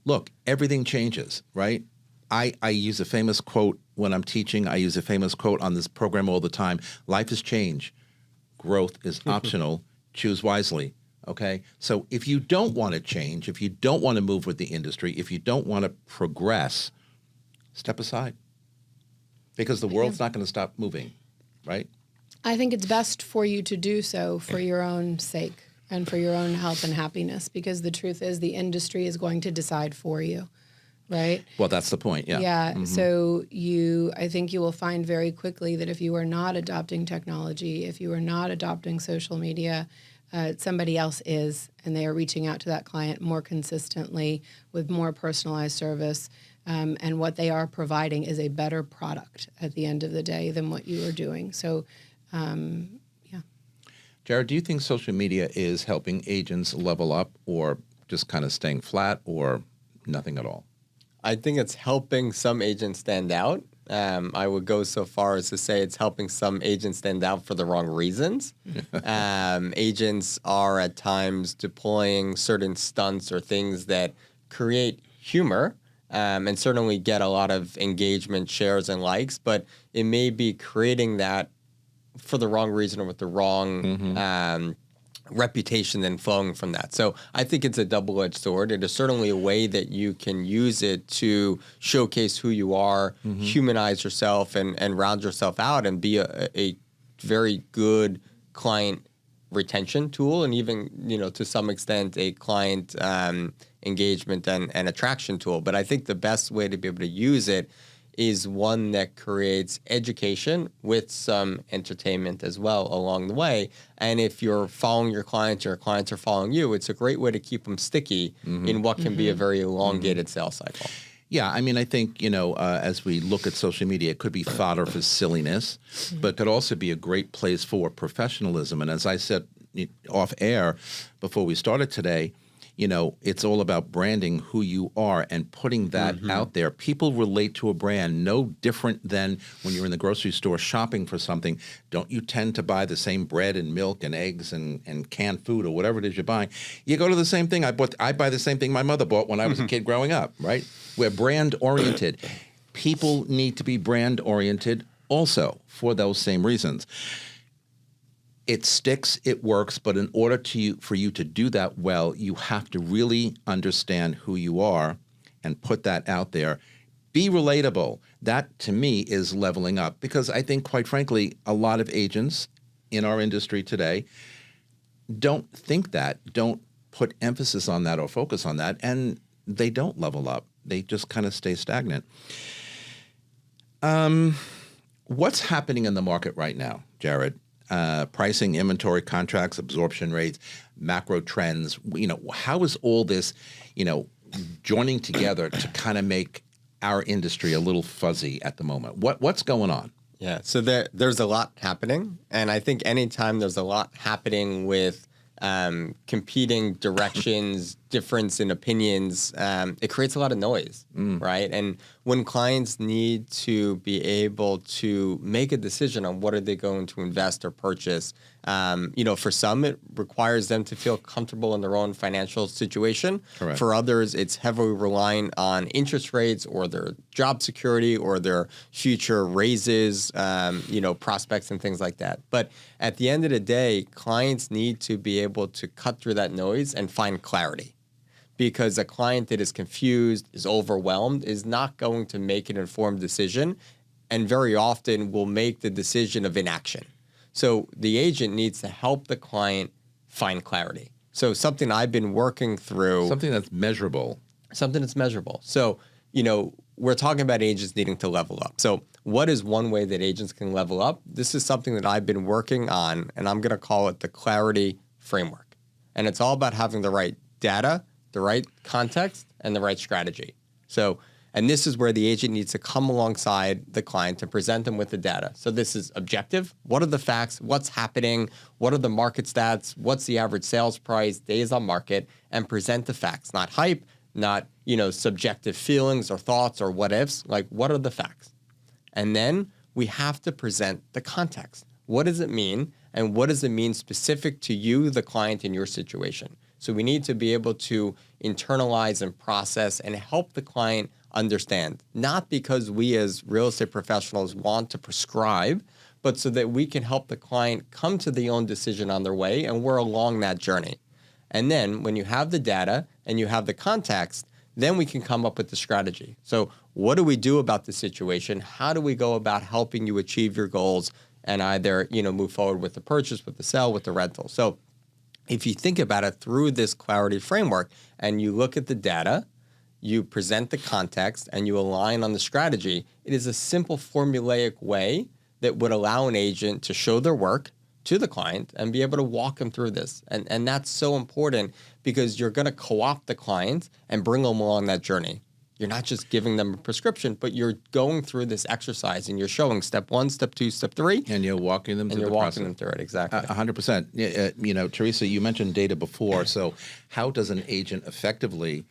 Look, everything changes, right? I use a famous quote when I'm teaching. I use a famous quote on this program all the time. Life is change. Growth is optional. Choose wisely. Okay? So if you don't want to change, if you don't want to move with the industry, if you don't want to progress, step aside. Because the world's not going to stop moving, right? I think it's best for you to do so for your own sake and for your own health and happiness, because the truth is the industry is going to decide for you, right? Well, that's the point, yeah. Yeah, so I think you will find very quickly that if you are not adopting technology, if you are not adopting social media, somebody else is, and they are reaching out to that client more consistently with more personalized service. And what they are providing is a better product at the end of the day than what you are doing. So, yeah. Jared, do you think social media is helping agents level up, or just kind of staying flat, or nothing at all? I think it's helping some agents stand out. I would go so far as to say it's helping some agents stand out for the wrong reasons. Agents are at times deploying certain stunts or things that create humor, and certainly get a lot of engagement, shares, and likes, but it may be creating that for the wrong reason or with the wrong reputation then flowing from that. So I think it's a double-edged sword. It is certainly a way that you can use it to showcase who you are, humanize yourself, and round yourself out and be a very good client retention tool, and even, to some extent, a client engagement and attraction tool. But I think the best way to be able to use it is one that creates education with some entertainment as well along the way. And if you're following your clients, your clients are following you, it's a great way to keep them sticky in what can be a very elongated sales cycle. Yeah, I mean, I think, as we look at social media, it could be fodder for silliness, but could also be a great place for professionalism. And as I said off air before we started today, it's all about branding who you are and putting that out there. People relate to a brand no different than when you're in the grocery store shopping for something. Don't you tend to buy the same bread and milk and eggs and canned food or whatever it is you're buying? You go to the same thing. I buy the same thing my mother bought when I was a kid growing up, right? We're brand oriented. People need to be brand oriented also for those same reasons. It sticks, it works, but in order for you to do that well, you have to really understand who you are and put that out there. Be relatable. That, to me, is leveling up, because I think, quite frankly, a lot of agents in our industry today don't think that, don't put emphasis on that or focus on that, and they don't level up. They just kind of stay stagnant. What's happening in the market right now, Jared? Pricing, inventory, contracts, absorption rates, macro trends. How is all this, joining together to kind of make our industry a little fuzzy at the moment? What's going on? Yeah, so there's a lot happening, and I think anytime there's a lot happening with competing directions, difference in opinions, it creates a lot of noise, right? And when clients need to be able to make a decision on what are they going to invest or purchase, for some, it requires them to feel comfortable in their own financial situation. Correct. For others, it's heavily reliant on interest rates or their job security or their future raises, prospects and things like that. But at the end of the day, clients need to be able to cut through that noise and find clarity. Because a client that is confused, is overwhelmed, is not going to make an informed decision, and very often will make the decision of inaction. So the agent needs to help the client find clarity. So something I've been working through. Something that's measurable. So, we're talking about agents needing to level up. So what is one way that agents can level up? This is something that I've been working on, and I'm going to call it the clarity framework. And it's all about having the right data, the right context, and the right strategy. So And this is where the agent needs to come alongside the client to present them with the data. So this is objective. What are the facts? What's happening? What are the market stats? What's the average sales price, days on market? And present the facts, not hype, not, subjective feelings or thoughts or what ifs. Like, what are the facts? And then we have to present the context. What does it mean? And what does it mean specific to you, the client, in your situation? So we need to be able to internalize and process and help the client understand, not because we as real estate professionals want to prescribe, but so that we can help the client come to their own decision on their way, and we're along that journey. And then when you have the data and you have the context, then we can come up with the strategy. So what do we do about the situation? How do we go about helping you achieve your goals and either, move forward with the purchase, with the sale, with the rental? So if you think about it through this clarity framework and you look at the data, you present the context, and you align on the strategy, it is a simple formulaic way that would allow an agent to show their work to the client and be able to walk them through this. And that's so important because you're going to co-opt the client and bring them along that journey. You're not just giving them a prescription, but you're going through this exercise and you're showing step 1, step 2, step 3. And you're walking them through the process. And you're walking them through it, exactly. 100%. Teresa, you mentioned data before. So how does an agent effectively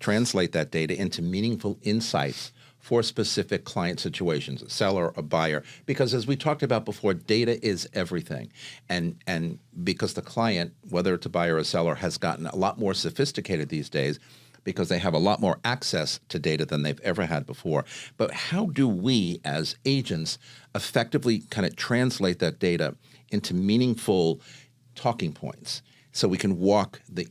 translate that data into meaningful insights for specific client situations, a seller, a buyer? Because as we talked about before, data is everything. And because the client, whether it's a buyer or a seller, has gotten a lot more sophisticated these days, because they have a lot more access to data than they've ever had before. But how do we as agents effectively kind of translate that data into meaningful talking points so we can walk the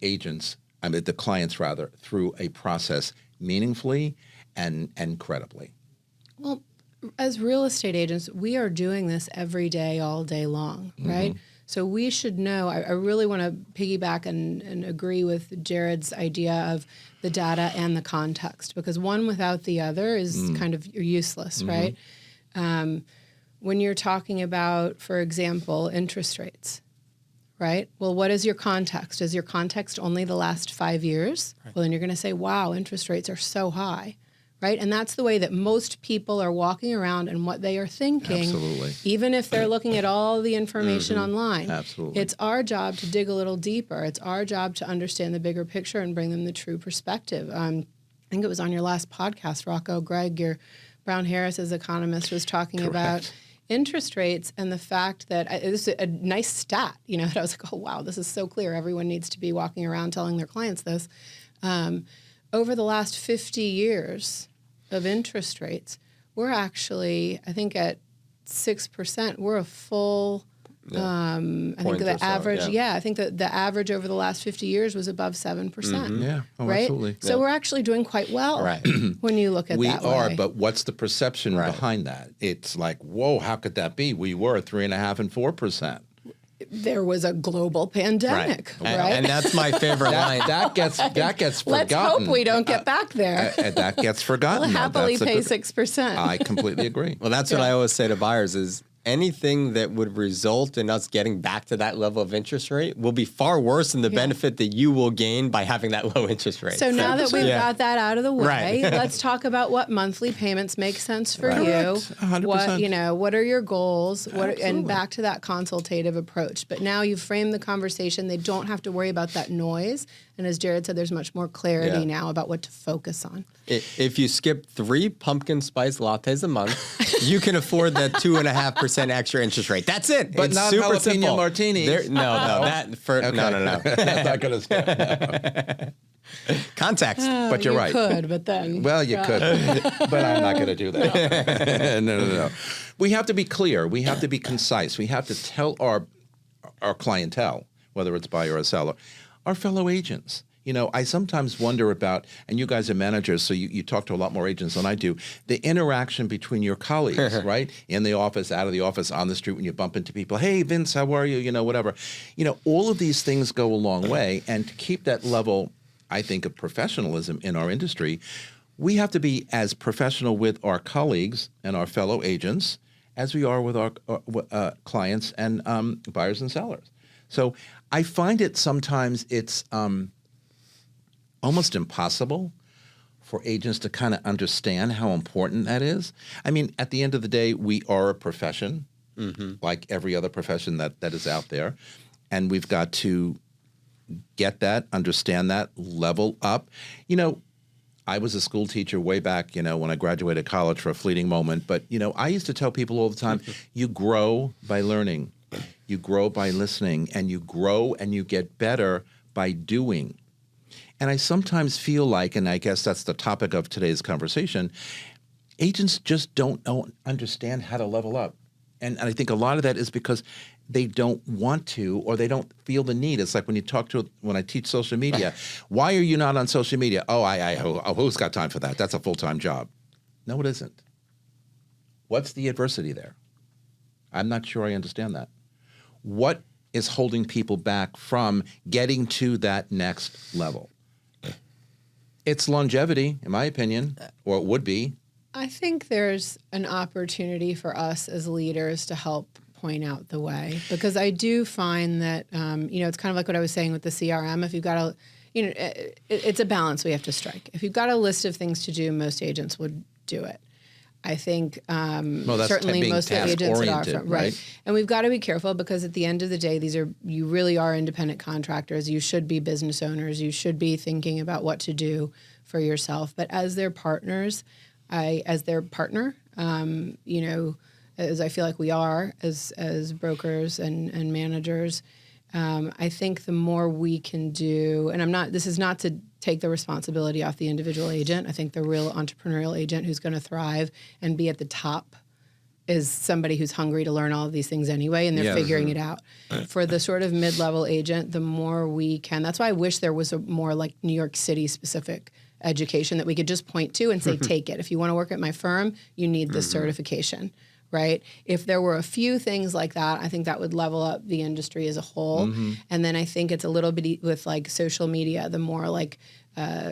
clients rather, through a process meaningfully and credibly? Well, as real estate agents, we are doing this every day, all day long, right? So we should know. I really want to piggyback and agree with Jared's idea of the data and the context, because one without the other is kind of useless, right? When you're talking about, for example, interest rates, right? Well, what is your context? Is your context only the last 5 years? Right. Well, then you're going to say, wow, interest rates are so high. Right? And that's the way that most people are walking around and what they are thinking. Absolutely. Even if they're looking at all the information online. Absolutely. It's our job to dig a little deeper. It's our job to understand the bigger picture and bring them the true perspective. I think it was on your last podcast, Rocco, Greg, your Brown Harris's economist was talking about interest rates and the fact that this is a nice stat, that I was like, oh, wow, this is so clear. Everyone needs to be walking around telling their clients this. Over the last 50 years of interest rates, we're actually, I think at 6%, we're a full, I think the average, I think that the average over the last 50 years was above 7%. Yeah, right? Absolutely. So we're actually doing quite well when you look at that way. We are, but what's the perception behind that? It's like, whoa, how could that be? We were 3.5% and 4%. There was a global pandemic, right? And that's my favorite line. That gets forgotten. Let's hope we don't get back there. That gets forgotten. We'll happily pay 6%. I completely agree. Well, that's what I always say to buyers is anything that would result in us getting back to that level of interest rate will be far worse than the benefit that you will gain by having that low interest rate. So now that we've got that out of the way, let's talk about what monthly payments make sense for you. 100%. What are your goals? And back to that consultative approach. But now you've framed the conversation. They don't have to worry about that noise. And as Jared said, there's much more clarity now about what to focus on. If you skip 3 pumpkin spice lattes a month, you can afford that 2.5% extra interest rate. That's it. But it's not super jalapeno simple. martinis. No. No. That's not going to skip. Context. But you're right. You could, but then. Well, you could. But I'm not going to do that. No. We have to be clear. We have to be concise. We have to tell our clientele, whether it's buyer or seller, our fellow agents. I sometimes wonder about, and you guys are managers, so you talk to a lot more agents than I do, the interaction between your colleagues, right? In the office, out of the office, on the street, when you bump into people. Hey, Vince, how are you? Whatever. All of these things go a long way. And to keep that level, I think, of professionalism in our industry, we have to be as professional with our colleagues and our fellow agents as we are with our clients and buyers and sellers. So I find it sometimes it's almost impossible for agents to kind of understand how important that is. I mean, at the end of the day, we are a profession, like every other profession that is out there. And we've got to get that, understand that, level up. You know, I was a school teacher way back, you know, when I graduated college for a fleeting moment. But, you know, I used to tell people all the time, you grow by learning, you grow by listening, and you grow and you get better by doing. And I sometimes feel like, and I guess that's the topic of today's conversation, agents just don't understand how to level up. And I think a lot of that is because they don't want to, or they don't feel the need. It's like when I teach social media, why are you not on social media? Who's got time for that? That's a full-time job. No, it isn't. What's the adversity there? I'm not sure I understand that. What is holding people back from getting to that next level? It's longevity, in my opinion, or it would be. I think there's an opportunity for us as leaders to help point out the way, because I do find that, it's kind of like what I was saying with the CRM. If you've got a, it's a balance we have to strike. If you've got a list of things to do, most agents would do it. I think certainly most of the agents that are from, right. And we've got to be careful, because at the end of the day, you really are independent contractors. You should be business owners. You should be thinking about what to do for yourself. But as their partners, as their partner, as I feel like we are as brokers and managers, I think the more we can do, and this is not to take the responsibility off the individual agent. I think the real entrepreneurial agent who's going to thrive and be at the top is somebody who's hungry to learn all of these things anyway, and they're figuring it out. For the sort of mid-level agent, the more we can, that's why I wish there was a more like New York City specific education that we could just point to and say, take it. If you want to work at my firm, you need this certification. Right? If there were a few things like that, I think that would level up the industry as a whole. And then I think it's a little bit with like social media, the more like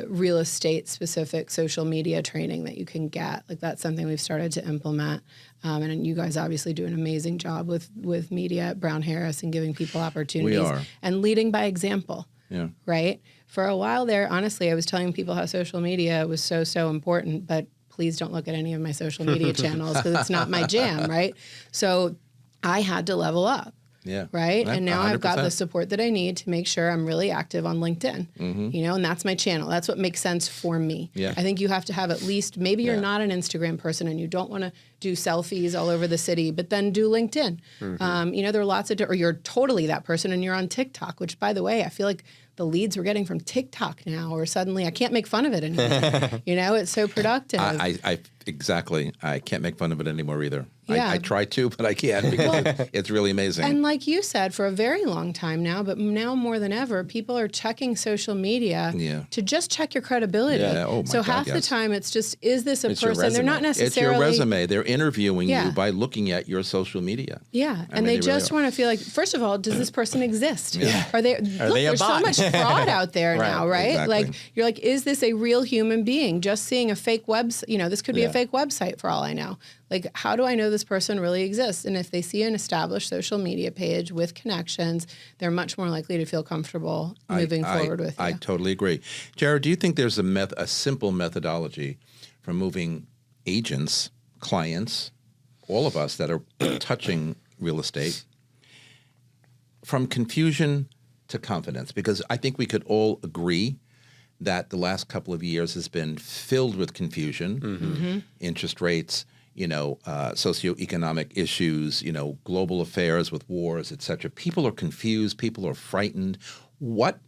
real estate specific social media training that you can get. Like that's something we've started to implement. And you guys obviously do an amazing job with media at Brown Harris and giving people opportunities. We are. And leading by example. Yeah. Right? For a while there, honestly, I was telling people how social media was so important, but please don't look at any of my social media channels because it's not my jam, right? So I had to level up, right? And now 100%. I've got the support that I need to make sure I'm really active on LinkedIn, and that's my channel. That's what makes sense for me. I think you have to have at least, maybe you're not an Instagram person and you don't want to do selfies all over the city, but then do LinkedIn. There are lots of, or you're totally that person and you're on TikTok, which by the way, I feel like the leads we're getting from TikTok now, or suddenly I can't make fun of it anymore. It's so productive. Exactly. I can't make fun of it anymore either. Yeah. I try to, but I can't because it's really amazing. And like you said, for a very long time now, but now more than ever, people are checking social media to just check your credibility. So half the time it's just, is this a person? They're not necessarily. It's your resume. They're interviewing you by looking at your social media. And they just want to feel like, first of all, does this person exist? Are they there's so much fraud out there now, right? Exactly. Like, you're like, is this a real human being? Just seeing a fake website, this could be a fake website for all I know. Like, how do I know this person really exists? And if they see an established social media page with connections, they're much more likely to feel comfortable moving forward with you. I totally agree. Jared, do you think there's a simple methodology for moving agents, clients, all of us that are touching real estate, from confusion to confidence? Because I think we could all agree that the last couple of years has been filled with confusion, interest rates, socioeconomic issues, global affairs with wars, et cetera. People are confused. People are frightened. What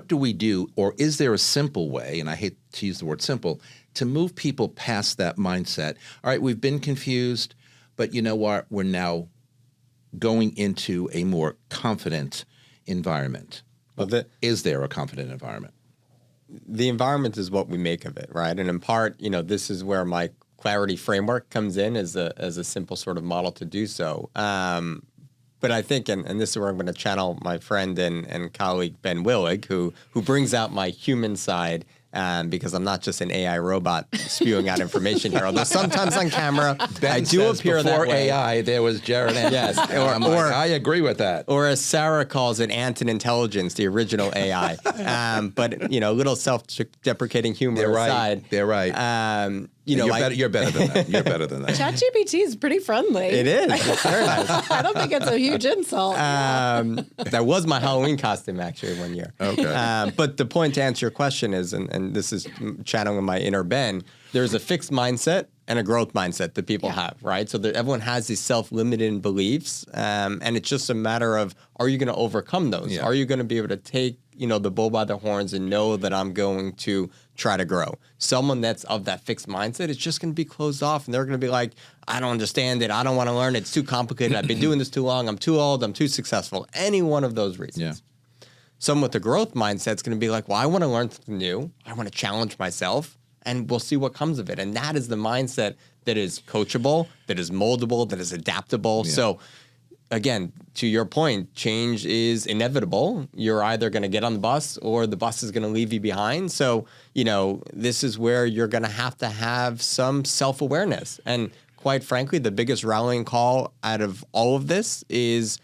do we do, or is there a simple way, and I hate to use the word simple, to move people past that mindset? All right, we've been confused, but you know what? We're now going into a more confident environment. Is there a confident environment? The environment is what we make of it, right? And in part, this is where my clarity framework comes in as a simple sort of model to do so. But I think, and this is where I'm going to channel my friend and colleague Ben Willig, who brings out my human side because I'm not just an AI robot spewing out information here. Although sometimes on camera, I do appear that way. Before AI, there was Jared Antin. Yes, I agree with that. Or as Sarah calls it, Antin intelligence, the original AI. But a little self-deprecating humor aside. They're right. You're better than that. You're better than that. ChatGPT is pretty friendly. It is. It's very nice. I don't think it's a huge insult. That was my Halloween costume actually one year. Okay. But the point to answer your question is, and this is channeling my inner Ben, there's a fixed mindset and a growth mindset that people have, right? So that everyone has these self-limiting beliefs, and it's just a matter of, are you going to overcome those? Yeah. Are you going to be able to take the bull by the horns and know that I'm going to try to grow? Someone that's of that fixed mindset is just going to be closed off, and they're going to be like, I don't understand it. I don't want to learn it. It's too complicated. I've been doing this too long. I'm too old. I'm too successful. Any one of those reasons. Yeah. Someone with a growth mindset is going to be like, well, I want to learn something new. I want to challenge myself, and we'll see what comes of it. And that is the mindset that is coachable, that is moldable, that is adaptable. Yeah. So again, to your point, change is inevitable. You're either going to get on the bus or the bus is going to leave you behind. So, this is where you're going to have some self-awareness. And quite frankly, the biggest rallying call out of all of this is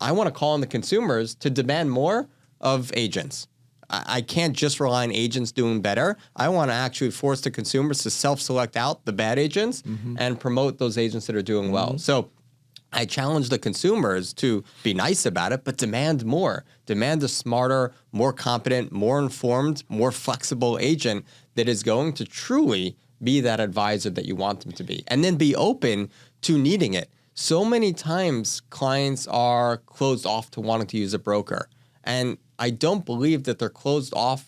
I want to call on the consumers to demand more of agents. I can't just rely on agents doing better. I want to actually force the consumers to self-select out the bad agents and promote those agents that are doing well. So I challenge the consumers to be nice about it, but demand more. Demand a smarter, more competent, more informed, more flexible agent that is going to truly be that advisor that you want them to be. And then be open to needing it. So many times clients are closed off to wanting to use a broker. And I don't believe that they're closed off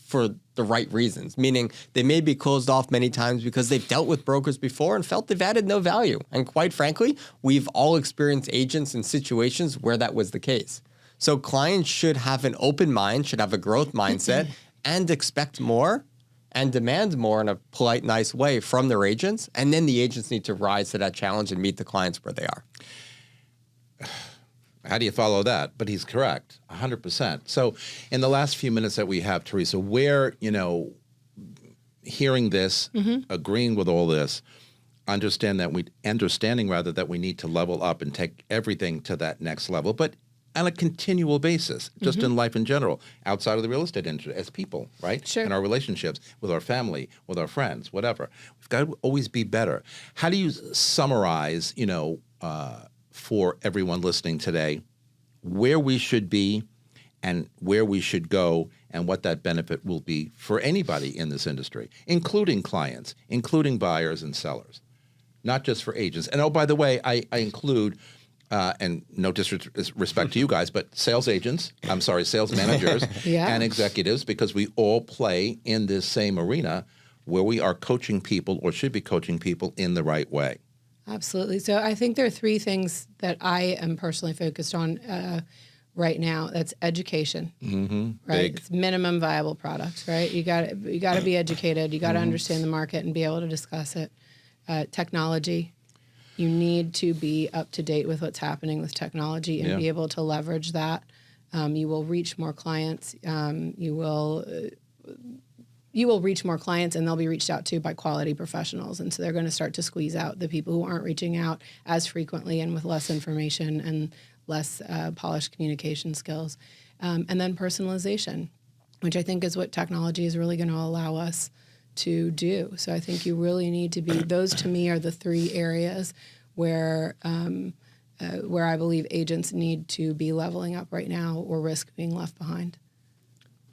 for the right reasons, meaning they may be closed off many times because they've dealt with brokers before and felt they've added no value. And quite frankly, we've all experienced agents in situations where that was the case. So clients should have an open mind, should have a growth mindset, and expect more and demand more in a polite, nice way from their agents. And then the agents need to rise to that challenge and meet the clients where they are. How do you follow that? But he's correct, 100%. So in the last few minutes that we have, Teresa, where, hearing this, agreeing with all this, understanding that we need to level up and take everything to that next level, but on a continual basis, just in life in general, outside of the real estate industry, as people, right? Sure. In our relationships with our family, with our friends, whatever. We've got to always be better. How do you summarize, for everyone listening today, where we should be and where we should go and what that benefit will be for anybody in this industry, including clients, including buyers and sellers, not just for agents. And by the way, I include, and no disrespect to you guys, but sales managers and executives, because we all play in this same arena where we are coaching people or should be coaching people in the right way. Absolutely. So I think there are three things that I am personally focused on right now. That's education, right? Big. It's minimum viable product, right? You got to be educated. You got to understand the market and be able to discuss it. Technology. You need to be up to date with what's happening with technology and be able to leverage that. You will reach more clients. You will reach more clients, and they'll be reached out to by quality professionals. And so they're going to start to squeeze out the people who aren't reaching out as frequently and with less information and less polished communication skills. And then personalization, which I think is what technology is really going to allow us to do. So I think you really need to be, those to me are the three areas where I believe agents need to be leveling up right now or risk being left behind.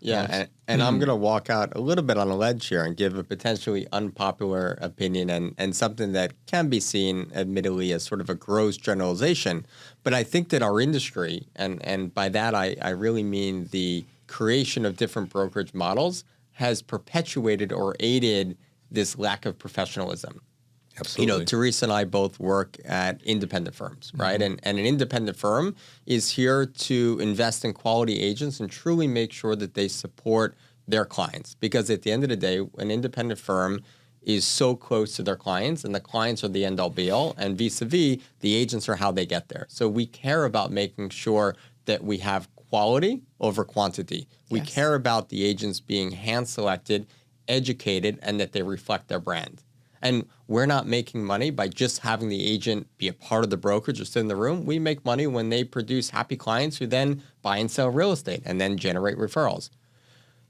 Yeah, and I'm going to walk out a little bit on a ledge here and give a potentially unpopular opinion and something that can be seen, admittedly, as sort of a gross generalization. But I think that our industry, and by that I really mean the creation of different brokerage models, has perpetuated or aided this lack of professionalism. Absolutely. Teresa and I both work at independent firms, right? And an independent firm is here to invest in quality agents and truly make sure that they support their clients. Because at the end of the day, an independent firm is so close to their clients, and the clients are the end-all be-all, and vis-a-vis, the agents are how they get there. So we care about making sure that we have quality over quantity. We Yes. care about the agents being hand-selected, educated, and that they reflect their brand. And we're not making money by just having the agent be a part of the brokerage or sit in the room. We make money when they produce happy clients who then buy and sell real estate and then generate referrals.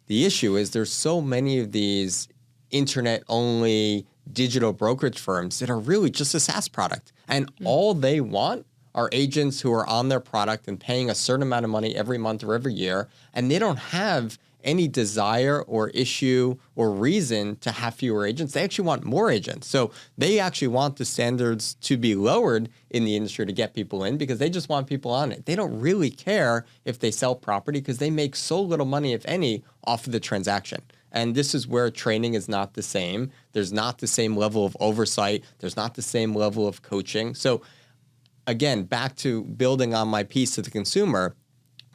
The issue is there's so many of these internet-only digital brokerage firms that are really just a SaaS product. And all they want are agents who are on their product and paying a certain amount of money every month or every year. And they don't have any desire or issue or reason to have fewer agents. They actually want more agents. So they actually want the standards to be lowered in the industry to get people in because they just want people on it. They don't really care if they sell property because they make so little money, if any, off of the transaction. And this is where training is not the same. There's not the same level of oversight. There's not the same level of coaching. So again, back to building on my piece to the consumer,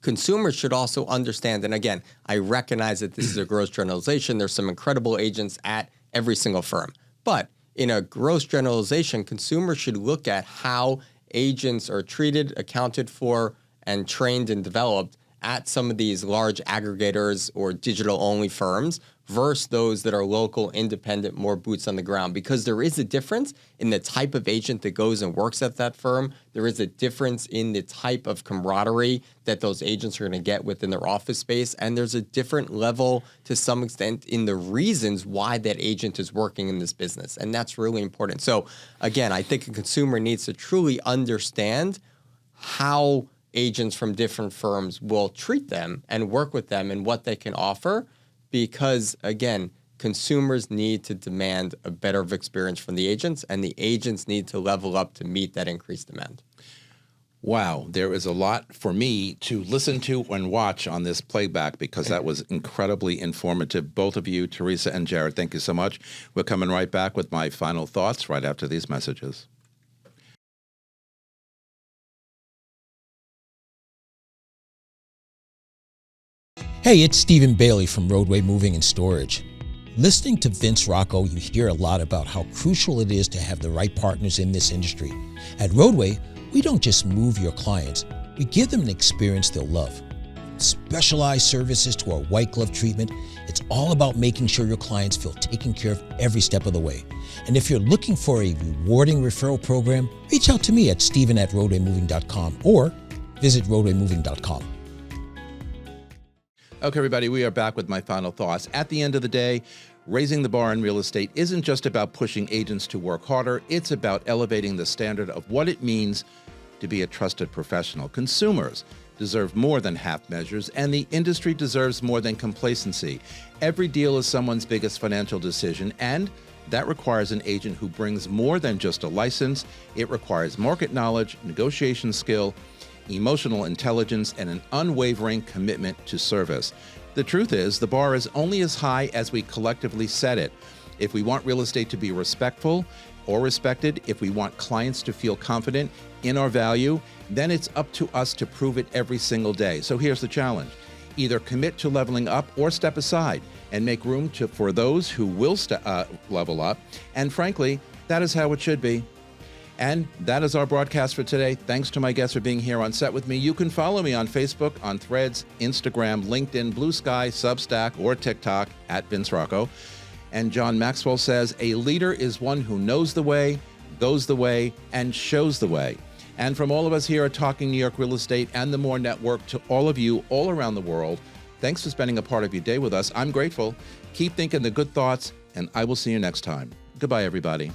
consumers should also understand, and again, I recognize that this is a gross generalization. There's some incredible agents at every single firm. But in a gross generalization, consumers should look at how agents are treated, accounted for, and trained and developed at some of these large aggregators or digital-only firms versus those that are local, independent, more boots on the ground. Because there is a difference in the type of agent that goes and works at that firm. There is a difference in the type of camaraderie that those agents are going to get within their office space. And there's a different level, to some extent, in the reasons why that agent is working in this business. And that's really important. So again, I think a consumer needs to truly understand how agents from different firms will treat them and work with them and what they can offer. Because, again, consumers need to demand a better experience from the agents, and the agents need to level up to meet that increased demand. Wow, there is a lot for me to listen to and watch on this playback because that was incredibly informative. Both of you, Teresa and Jared, thank you so much. We're coming right back with my final thoughts right after these messages. Hey, it's Stephen Bailey from Roadway Moving and Storage. Listening to Vince Rocco, you hear a lot about how crucial it is to have the right partners in this industry. At Roadway, we don't just move your clients, we give them an experience they'll love. Specialized services to our white glove treatment, it's all about making sure your clients feel taken care of every step of the way. And if you're looking for a rewarding referral program, reach out to me at steven@roadwaymoving.com or visit roadwaymoving.com. Okay, everybody, we are back with my final thoughts. At the end of the day, raising the bar in real estate isn't just about pushing agents to work harder. It's about elevating the standard of what it means to be a trusted professional. Consumers deserve more than half measures, and the industry deserves more than complacency. Every deal is someone's biggest financial decision, and that requires an agent who brings more than just a license. It requires market knowledge, negotiation skill, emotional intelligence, and an unwavering commitment to service. The truth is, the bar is only as high as we collectively set it. If we want real estate to be respectful or respected, if we want clients to feel confident in our value, then it's up to us to prove it every single day. So here's the challenge. Either commit to leveling up or step aside and make room for those who will level up. And frankly, that is how it should be. And that is our broadcast for today. Thanks to my guests for being here on set with me. You can follow me on Facebook, on Threads, Instagram, LinkedIn, Blue Sky, Substack, or TikTok at Vince Rocco. And John Maxwell says, a leader is one who knows the way, goes the way, and shows the way. And from all of us here at Talking New York Real Estate and the More Network to all of you all around the world, thanks for spending a part of your day with us. I'm grateful. Keep thinking the good thoughts, and I will see you next time. Goodbye, everybody.